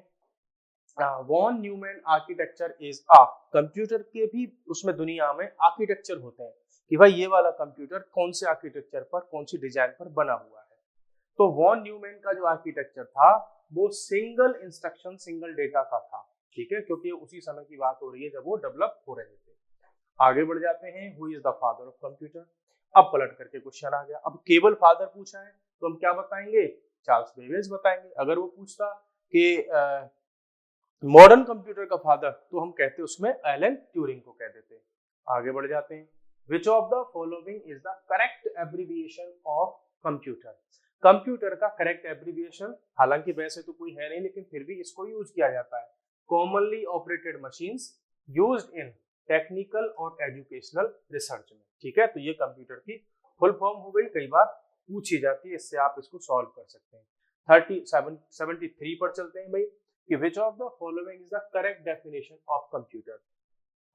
Von Neumann architecture is a, computer के भी उसमें दुनिया में आर्किटेक्चर होते हैं कि भाई ये वाला कंप्यूटर कौन से आर्किटेक्चर पर, कौन सी डिजाइन पर बना हुआ है। तो वॉन न्यूमैन का जो आर्किटेक्चर था वो सिंगल इंस्ट्रक्शन सिंगल डेटा का था, ठीक है, क्योंकि उसी समय की बात हो रही है जब वो डेवलप हो रहे थे। आगे बढ़ जाते हैं। Who is the father of computer. अब पलट करके क्वेश्चन आ गया। अब केवल फादर पूछा है तो हम क्या बताएंगे? चार्ल्स बेबेज बताएंगे। अगर वो पूछता कि मॉडर्न कंप्यूटर का फादर, तो हम कहते उसमें एलन ट्यूरिंग को कह देते। आगे बढ़ जाते हैं। विच of the following is the correct abbreviation of computer. Computer का करेक्ट एब्रिविएशन, हालांकि वैसे तो कोई है नहीं लेकिन फिर भी इसको यूज किया जाता है। Commonly operated machines used in technical और एजुकेशनल रिसर्च में, ठीक है। तो ये कंप्यूटर की फुल फॉर्म हो गई, कई बार पूछी जाती है, इससे आप इसको सॉल्व कर सकते हैं। 73 पर चलते हैं भाई कि which of the following is the correct definition of computer.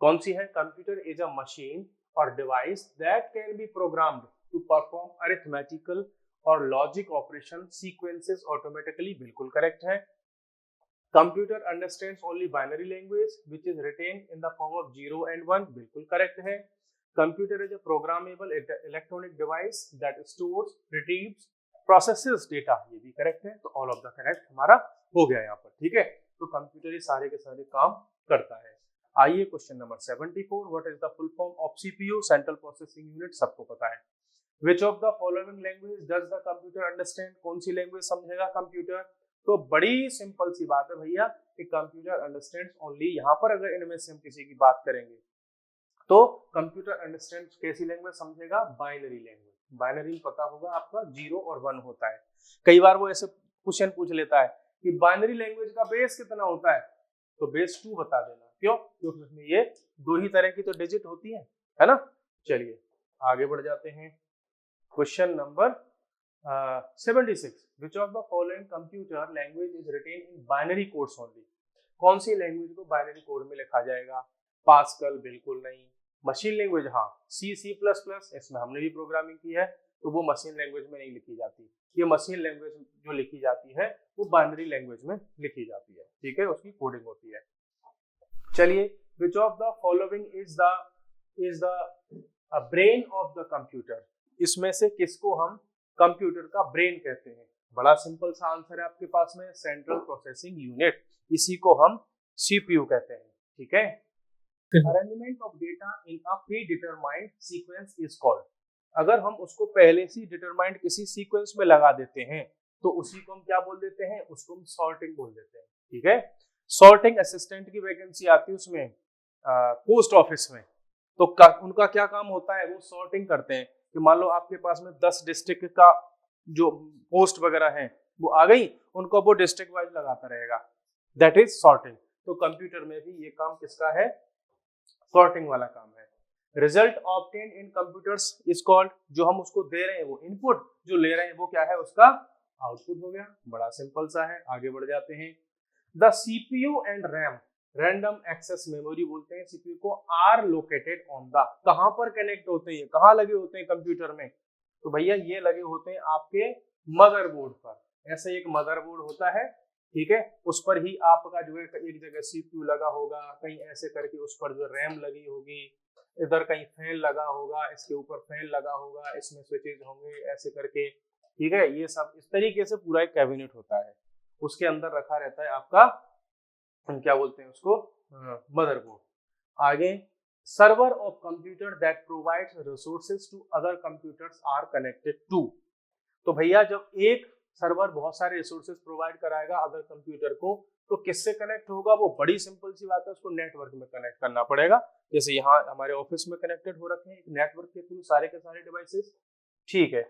कौन सी है? कंप्यूटर इज अ मशीन और device that can be programmed to perform arithmetical और लॉजिक ऑपरेशन सीक्वेंसेस ऑटोमेटिकली, बिल्कुल करेक्ट है। Computer understands only binary language which is written in the form of 0 and 1, बिल्कुल correct है। Computer is a programmable electronic device that stores, retrieves, processes data, ये भी correct है। तो all of the correct हमारा हो गया यहाँ पर, ठीक है। तो कंप्यूटर ये सारे के सारे काम करता है। आइए question number 74, what is the full form of CPU? Central processing unit, सबको पता है। विच of the following language does the computer understand? कौन सी लैंग्वेज समझेगा कंप्यूटर? तो बड़ी सिंपल सी बात है भैया कि कंप्यूटर अंडरस्टैंड्स ओनली, यहाँ पर अगर इनमें से हम किसी की बात करेंगे तो कंप्यूटर अंडरस्टैंड्स कैसी लैंग्वेज समझेगा? Binary language. बाइनरी पता होगा आपका 0 और 1 होता है। कई बार वो ऐसे क्वेश्चन पूछ लेता है कि बाइनरी लैंग्वेज का बेस कितना होता है, तो बेस 2 बता देना। क्यों? क्योंकि उसमें ये 2 ही तरह की तो डिजिट होती है ना। चलिए आगे बढ़ जाते हैं। Question number 76, which of the following computer language is written in binary codes only? कौन सी लैंग्वेज को बाइनरी कोड में लिखा जाएगा? पास्कल, बिल्कुल नहीं। मशीन लैंग्वेज, हाँ, C++, इसमें हमने भी प्रोग्रामिंग की है, तो वो मशीन लैंग्वेज में नहीं लिखी जाती। ये मशीन लैंग्वेज जो लिखी जाती है वो बाइनरी लैंग्वेज में लिखी जाती है, ठीक है, उसकी कोडिंग होती है। चलिए, विच of the following is the brain of the computer? इसमें से किसको हम कंप्यूटर का ब्रेन कहते हैं? बड़ा सिंपल सा आंसर है आपके पास में, सेंट्रल प्रोसेसिंग यूनिट, इसी को हम सीपीयू कहते हैं, ठीक है। Arrangement of data in a pre determined sequence is called. अगर हम उसको पहले से डिटरमाइंड किसी सीक्वेंस में लगा देते हैं तो उसी को हम क्या बोल देते हैं, उसको हम सॉर्टिंग बोल देते हैं। ठीक है, सॉर्टिंग असिस्टेंट की वैकेंसी आती है उसमें पोस्ट ऑफिस में, तो उनका क्या काम होता है, वो सॉर्टिंग करते हैं कि मान लो आपके पास में 10 डिस्ट्रिक्ट का जो पोस्ट वगैरह है वो आ गई, उनको वो डिस्ट्रिक्ट वाइज लगाता रहेगा, दैट इज सॉर्टिंग। तो कंप्यूटर में भी ये काम किसका है, सॉर्टिंग वाला काम है। Result obtain in computers is called, जो हम उसको दे रहे हैं वो इनपुट, जो ले रहे हैं वो क्या है, उसका आउटपुट हो गया। बड़ा सिंपल सा है, आगे बढ़ जाते हैं। The CPU and RAM, random access memory बोलते हैं सीपीयू को, आर लोकेटेड ऑन द, कहां पर कनेक्ट होते हैं, कहां लगे होते हैं कंप्यूटर में, तो भैया ये लगे होते हैं आपके मदरबोर्ड पर। ऐसे एक मदरबोर्ड होता है, ठीक है, उस पर ही आपका जो है एक जगह सीपीयू लगा होगा, कहीं ऐसे करके उस पर जो रैम लगी होगी, इधर कहीं फैन लगा होगा, इसके ऊपर फैन लगा होगा, इसमें स्विचेज होंगे ऐसे करके, ठीक है, ये सब इस तरीके से पूरा एक कैबिनेट होता है, उसके अंदर रखा रहता है आपका, हम क्या बोलते हैं उसको, मदरबोर्ड। आगे, server of computer that provides resources to other computers are connected to, तो भैया जब एक सर्वर बहुत सारे रिसोर्सेज प्रोवाइड कराएगा अदर कंप्यूटर को, तो किससे कनेक्ट होगा, वो बड़ी सिंपल सी बात है, उसको नेटवर्क में कनेक्ट करना पड़ेगा। जैसे यहाँ हमारे ऑफिस में कनेक्टेड हो रखे हैं एक नेटवर्क के थ्रू सारे के सारे डिवाइसेस। ठीक है,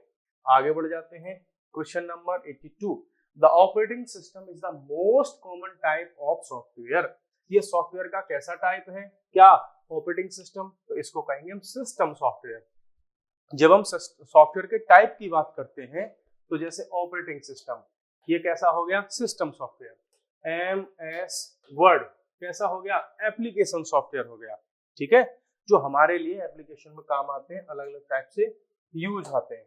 आगे बढ़ जाते हैं। Question number 82, the operating system is the most common type of software, ये सॉफ्टवेयर का कैसा टाइप है, क्या ऑपरेटिंग सिस्टम, तो इसको कहेंगे हम सिस्टम सॉफ्टवेयर। जब हम सॉफ्टवेयर के टाइप की बात करते हैं, तो जैसे ऑपरेटिंग सिस्टम, ये कैसा हो गया, सिस्टम सॉफ्टवेयर। एमएस वर्ड कैसा हो गया, एप्लीकेशन सॉफ्टवेयर हो गया। ठीक है, जो हमारे लिए एप्लीकेशन में काम आते हैं, अलग अलग टाइप से यूज आते हैं।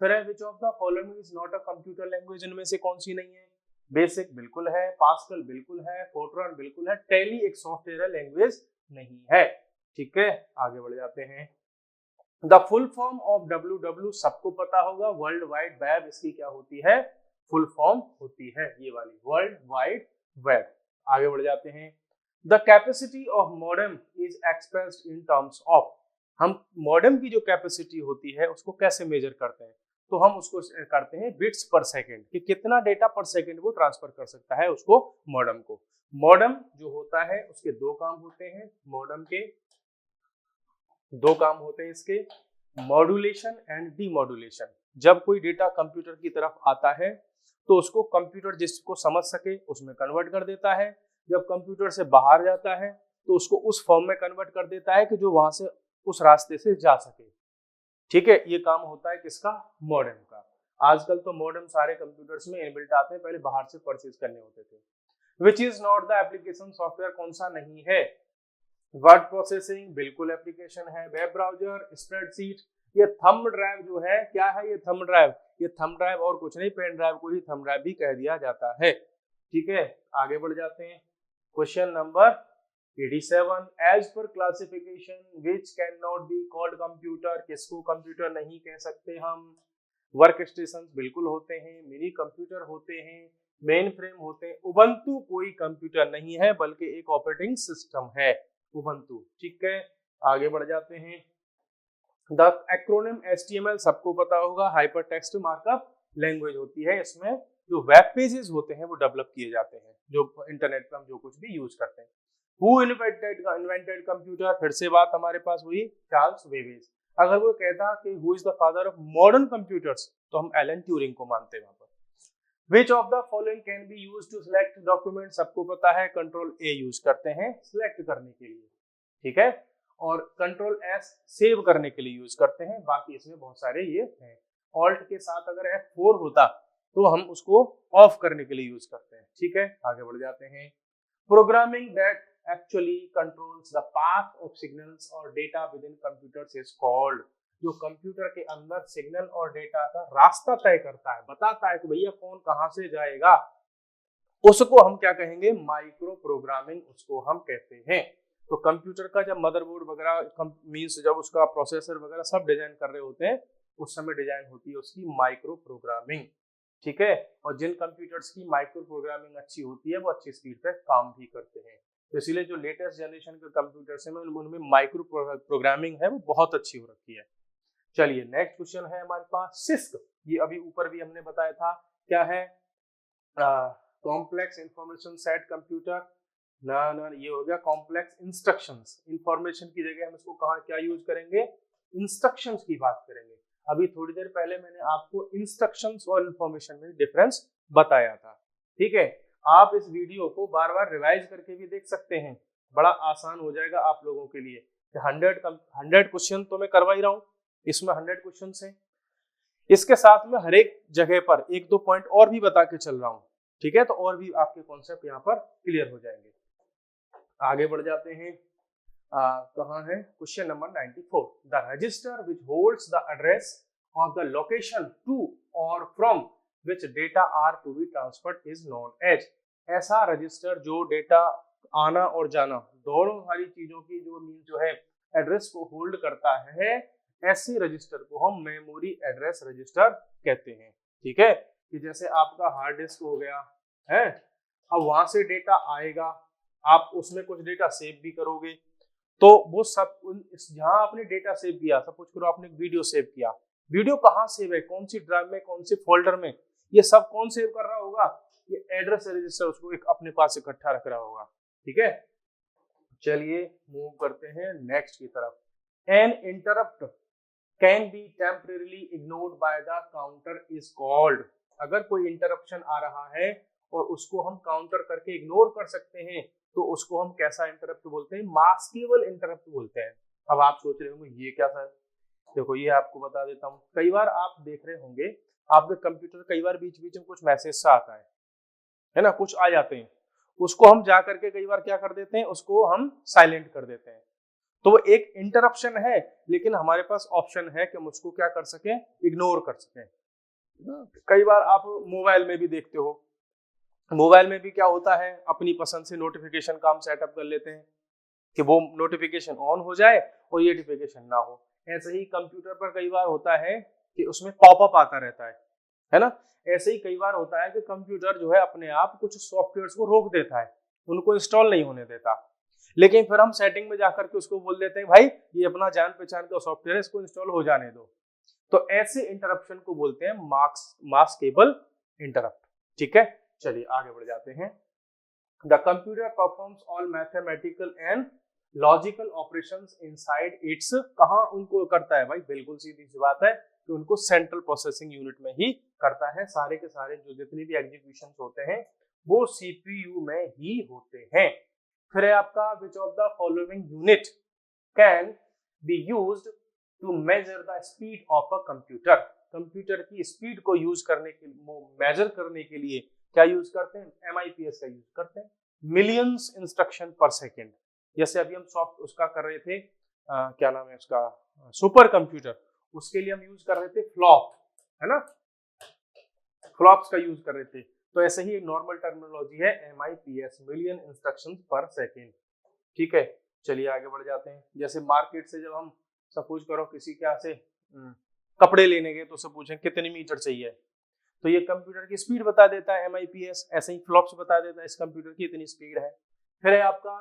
फिर है विच of the following is not a computer language, इनमें से कौन सी नहीं है, बेसिक बिल्कुल है, पास्कल बिल्कुल है, फोर्ट्रॉन बिल्कुल है, टैली एक सॉफ्टवेयर लैंग्वेज नहीं है। ठीक है, आगे बढ़ जाते हैं। The full form of WW सबको पता होगा, वर्ल्ड वाइड वेब, इसकी क्या होती है, फुल फॉर्म होती है ये वाली, वर्ल्ड वाइड वेब। आगे बढ़ जाते हैं। The capacity of modem is expressed in terms of, हम मॉडेम की जो कैपेसिटी होती है उसको कैसे मेजर करते हैं, तो हम उसको करते हैं बिट्स पर सेकेंड, कि कितना डेटा पर सेकेंड वो ट्रांसफर कर सकता है उसको, मॉडेम को। मॉडेम जो होता है उसके दो काम होते हैं, मॉडेम के दो काम होते हैं इसके, मॉड्यूलेशन एंड डीमॉड्यूलेशन। जब कोई डेटा कंप्यूटर की तरफ आता है तो उसको कंप्यूटर जिसको समझ सके उसमें कन्वर्ट कर देता है, जब कंप्यूटर से बाहर जाता है तो उसको उस फॉर्म में कन्वर्ट कर देता है कि जो वहां से उस रास्ते से जा सके। ठीक है, ये काम होता है किसका, मॉडेम का। आजकल तो मॉडेम सारे कंप्यूटर्स में इनबिल्ट आते हैं, पहले बाहर से परचेज करने होते थे। Which is not the application software, कौन सा नहीं है, वर्ड प्रोसेसिंग बिल्कुल एप्लीकेशन है, वेब ब्राउजर, स्प्रेडशीट, ये थंब ड्राइव जो है, क्या है ये थंब ड्राइव, ये थंब ड्राइव और कुछ नहीं, पेन ड्राइव को ही थंब ड्राइव भी कह दिया जाता है। ठीक है, आगे बढ़ जाते हैं। Question number 87, as per classification which can not be called computer, किसको कंप्यूटर नहीं कह सकते हम, वर्क स्टेशन बिल्कुल होते हैं, मिनी कंप्यूटर होते हैं, मेन फ्रेम होते हैं, उबंटू कोई कंप्यूटर नहीं है बल्कि एक ऑपरेटिंग सिस्टम है, उबंटू। ठीक है, आगे बढ़ जाते हैं। द एक्रोनिम HTML सबको पता होगा, हाइपर टेक्स्ट मार्कअप लैंग्वेज होती है, इसमें जो वेब पेजेस होते हैं वो डेवलप किए जाते हैं, जो इंटरनेट पर हम जो कुछ भी यूज करते हैं। हु इन्वेंटेड कंप्यूटर, फिर से बात हमारे पास हुई, चार्ल्स बेबेज। अगर वो कहता कि who is the father of modern computers, तो हम एलन ट्यूरिंग को मानते हैं वहां पर। Which of the following can be used to select document, सबको पता है, कंट्रोल A यूज करते हैं सिलेक्ट करने के लिए, ठीक है, और कंट्रोल S सेव करने के लिए यूज करते हैं, बाकी इसमें बहुत सारे ये हैं। ऑल्ट के साथ अगर F4 होता तो हम उसको ऑफ करने के लिए यूज करते हैं। ठीक है, आगे बढ़ जाते हैं। Programming that actually controls the path of signals और data within computers is called, जो कंप्यूटर के अंदर सिग्नल और डेटा का रास्ता तय करता है, बताता है कि भैया कौन कहां से जाएगा, उसको हम क्या कहेंगे, माइक्रो प्रोग्रामिंग उसको हम कहते हैं। तो कंप्यूटर का जब मदरबोर्ड वगैरह मींस जब उसका प्रोसेसर वगैरह सब डिजाइन कर रहे होते हैं, उस समय डिजाइन होती है उसकी माइक्रो प्रोग्रामिंग। ठीक है, और जिन कंप्यूटर्स की माइक्रो प्रोग्रामिंग अच्छी होती है वो अच्छी स्पीड पे काम भी करते हैं, तो इसीलिए जो लेटेस्ट जनरेशन के कंप्यूटर्स हैं उनमें माइक्रो प्रोग्रामिंग है वो बहुत अच्छी हो रखी है। चलिए नेक्स्ट क्वेश्चन है हमारे पास, सिस्क, ये अभी ऊपर भी हमने बताया था क्या है, कॉम्प्लेक्स इंफॉर्मेशन सेट कंप्यूटर, ना ये हो गया कॉम्प्लेक्स इंस्ट्रक्शंस। इंफॉर्मेशन की जगह हम इसको कहाँ क्या यूज करेंगे, इंस्ट्रक्शंस की बात करेंगे। अभी थोड़ी देर पहले मैंने आपको इंस्ट्रक्शंस और इंफॉर्मेशन में डिफरेंस बताया था। ठीक है, आप इस वीडियो को बार बार रिवाइज करके भी देख सकते हैं, बड़ा आसान हो जाएगा आप लोगों के लिए। 100 क्वेश्चन तो मैं करवा ही रहा हूँ, इसमें 100 क्वेश्चन हैं। इसके साथ में हर एक जगह पर एक दो पॉइंट और भी बता के चल रहा हूँ। ठीक है, तो और भी आपके कॉन्सेप्ट यहाँ पर क्लियर हो जाएंगे। आगे बढ़ जाते हैं, कहाँ है question number 94। The register which holds the address और द लोकेशन टू और from which data are to be transferred is known as. ऐसा रजिस्टर जो डेटा आना और जाना दोनों सारी चीजों की जो है एड्रेस को होल्ड करता है, ऐसे रजिस्टर को हम मेमोरी एड्रेस रजिस्टर कहते हैं। ठीक है, कि जैसे आपका हार्ड डिस्क हो गया है, अब वहां से डेटा आएगा, आप उसमें कुछ डेटा सेव भी करोगे, तो वो सब जहां आपने डेटा सेव किया, सपोज करो आपने वीडियो सेव किया, वीडियो कहाँ सेव है, कौन सी ड्राइव में, कौन से फोल्डर में, ये सब कौन सेव कर रहा होगा, ये एड्रेस रजिस्टर उसको एक अपने पास इकट्ठा रख रहा होगा। ठीक है, चलिए मूव करते हैं नेक्स्ट की तरफ। An interrupt can be temporarily ignored by the counter is called. अगर कोई इंटरप्शन आ रहा है और उसको हम काउंटर करके इग्नोर कर सकते हैं, तो उसको हम कैसा इंटरप्ट बोलते हैं, मास्केबल इंटरप्ट बोलते हैं। अब आप सोच रहे होंगे ये क्या था, देखो ये आपको बता देता हूँ। कई बार आप देख रहे होंगे आपके कंप्यूटर कई बार बीच बीच में कुछ मैसेज सा आता है ना, कुछ आ जाते हैं, उसको हम जा करके कई बार क्या कर देते हैं, उसको हम साइलेंट कर देते हैं। तो वो एक इंटरप्शन है, लेकिन हमारे पास ऑप्शन है कि हम उसको क्या कर सकें, इग्नोर कर सकें। कई बार आप मोबाइल में भी देखते हो, मोबाइल में भी क्या होता है, अपनी पसंद से नोटिफिकेशन का हम सेटअप कर लेते हैं कि वो नोटिफिकेशन ऑन हो जाए और ये नोटिफिकेशन ना हो। ऐसे ही कंप्यूटर पर कई बार होता है कि उसमें पॉपअप आता रहता है ना। ऐसे ही कई बार होता है कि कंप्यूटर जो है अपने आप कुछ सॉफ्टवेयर्स को रोक देता है, उनको इंस्टॉल नहीं होने देता, लेकिन फिर हम सेटिंग में जाकर के उसको बोल देते हैं भाई ये अपना जान पहचान का सॉफ्टवेयर है, इसको इंस्टॉल हो जाने दो। तो ऐसे इंटरप्शन को बोलते हैं मास्केबल इंटरप्ट। ठीक है, चलिए आगे बढ़ जाते हैं। The computer performs all mathematical and logical operations inside it's. कहाँ उनको करता है भाई, बिल्कुल सीधी सी बात है कि उनको सेंट्रल प्रोसेसिंग यूनिट में ही करता है। सारे के सारे जो जितने भी एग्जीक्यूशन होते हैं वो सीपीयू में ही होते हैं। फिर है आपका which of the following unit can be used to measure the speed of a computer. Computer की स्पीड को यूज करने के मेजर करने के लिए क्या यूज करते हैं, MIPS का यूज करते हैं, मिलियंस इंस्ट्रक्शन पर सेकेंड। जैसे अभी हम सॉफ्ट उसका कर रहे थे, क्या नाम है उसका, सुपर कंप्यूटर, उसके लिए हम यूज कर रहे थे फ्लॉप, है ना, फ्लॉप्स का यूज कर रहे थे। तो ऐसे ही एक नॉर्मल टर्मिनोलॉजी है MIPS, मिलियन इंस्ट्रक्शन पर सेकेंड। ठीक है, चलिए आगे बढ़ जाते हैं। जैसे मार्केट से जब हम सपोज करो किसी क्या से कपड़े लेने गए, तो सब पूछें कितने मीटर चाहिए, तो ये कंप्यूटर की स्पीड बता देता है MIPS। ऐसे ही फ्लॉप्स बता देता है इस कंप्यूटर की इतनी स्पीड है। फिर है आपका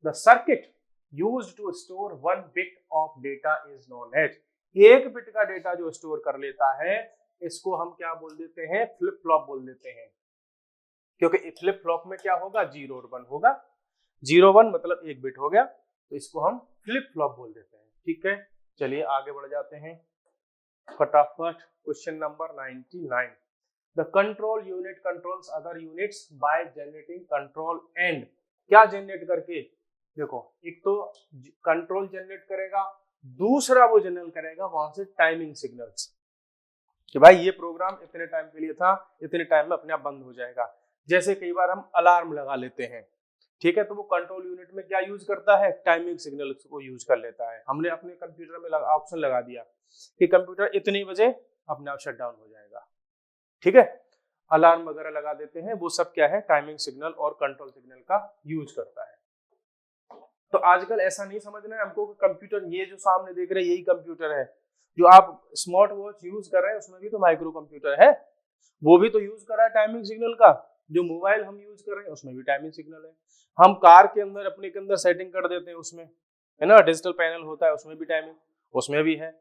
the circuit used to store 1 bit of data is known as. 1 bit का डेटा जो स्टोर कर लेता है, इसको हम क्या बोल देते हैं, फ्लिप फ्लॉप बोल देते हैं। क्योंकि फ्लिप फ्लॉप में क्या होगा, 0 और 1 होगा, 0 1 मतलब 1 बिट हो गया, तो इसको हम फ्लिप फ्लॉप बोल देते हैं। ठीक है, चलिए आगे बढ़ जाते हैं फटाफट। Question number 99। The control unit controls other units by generating control and. क्या जनरेट करके, देखो एक तो कंट्रोल जनरेट करेगा, दूसरा वो जनरेट करेगा वहां से टाइमिंग सिग्नल्स कि भाई ये प्रोग्राम इतने टाइम के लिए था, इतने टाइम में अपने आप बंद हो जाएगा। जैसे कई बार हम अलार्म लगा लेते हैं, ठीक है, तो वो कंट्रोल यूनिट में क्या यूज करता है, टाइमिंग सिग्नल को यूज कर लेता है। हमने अपने कंप्यूटर में ऑप्शन लगा दिया कि कंप्यूटर इतने बजे अपने आप शट डाउन हो जाएगा। ठीक है, अलार्म वगैरह लगा देते हैं, वो सब क्या है, टाइमिंग सिग्नल और कंट्रोल सिग्नल का यूज करता है। तो आजकल ऐसा नहीं समझना है हमको कि कंप्यूटर ये जो सामने देख रहे हैं यही कंप्यूटर है। जो आप स्मार्ट वॉच यूज कर रहे हैं उसमें भी तो माइक्रो कंप्यूटर है, वो भी तो यूज कर रहा है टाइमिंग सिग्नल का। जो मोबाइल हम यूज कर रहे हैं उसमें भी टाइमिंग सिग्नल है। हम कार के अंदर अपने के अंदर सेटिंग कर देते हैं, उसमें है ना, डिजिटल पैनल होता है, उसमें भी टाइमिंग, उसमें भी है।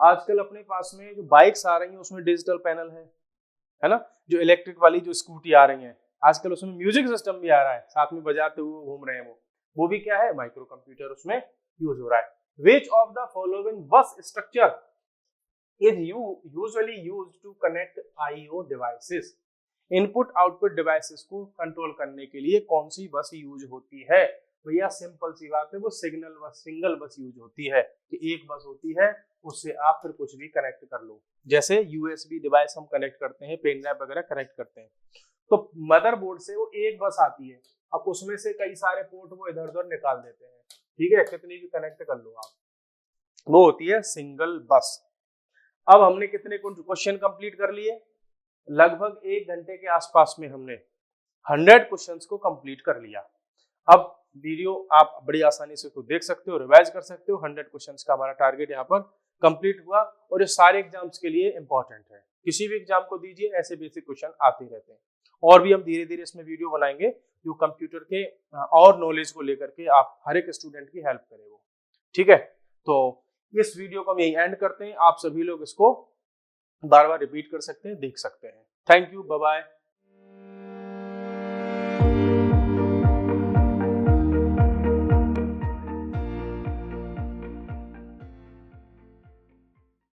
आजकल अपने पास में जो बाइक्स आ रही हैं उसमें डिजिटल पैनल है है ना, जो इलेक्ट्रिक वाली जो स्कूटी आ रही है आजकल, उसमें म्यूजिक सिस्टम भी आ रहा है, साथ में बजाते हुए घूम रहे हैं वो भी क्या है, माइक्रो कंप्यूटर उसमें यूज हो रहा है। विच ऑफ द फॉलोइंग बस structure is usually used to connect IO devices? Input output devices को कंट्रोल करने के लिए कौन सी बस यूज होती है? भैया सिंपल सी बात है, वो सिंगल बस यूज होती है कि एक बस होती है, उससे आप फिर कुछ भी कनेक्ट कर लो। जैसे यूएसबी डिवाइस हम कनेक्ट करते हैं, पेन ड्राइव वगैरह कनेक्ट करते हैं, तो मदरबोर्ड से वो एक बस आती है, अब उसमें से कई सारे पोर्ट वो इधर उधर निकाल देते हैं, ठीक है, कितनी भी कनेक्ट कर लो आप, वो होती है सिंगल बस। अब हमने कितने क्वेश्चन कंप्लीट कर लिए? लगभग 1 घंटे के आसपास में हमने 100 क्वेश्चंस को कंप्लीट कर लिया। अब वीडियो आप बड़ी आसानी से खुद देख सकते हो, रिवाइज कर सकते हो। 100 क्वेश्चंस का हमारा टारगेट यहाँ पर कंप्लीट हुआ, और ये सारे एग्जाम्स के लिए इंपॉर्टेंट है। किसी भी एग्जाम को दीजिए, ऐसे बेसिक क्वेश्चन आते रहते हैं, और भी हम धीरे धीरे इसमें वीडियो बनाएंगे जो कंप्यूटर के और नॉलेज को लेकर के आप हर एक स्टूडेंट की हेल्प करे वो, ठीक है। तो इस वीडियो को हम यही एंड करते हैं, आप सभी लोग इसको बार बार रिपीट कर सकते हैं, देख सकते हैं। Thank you, bye bye.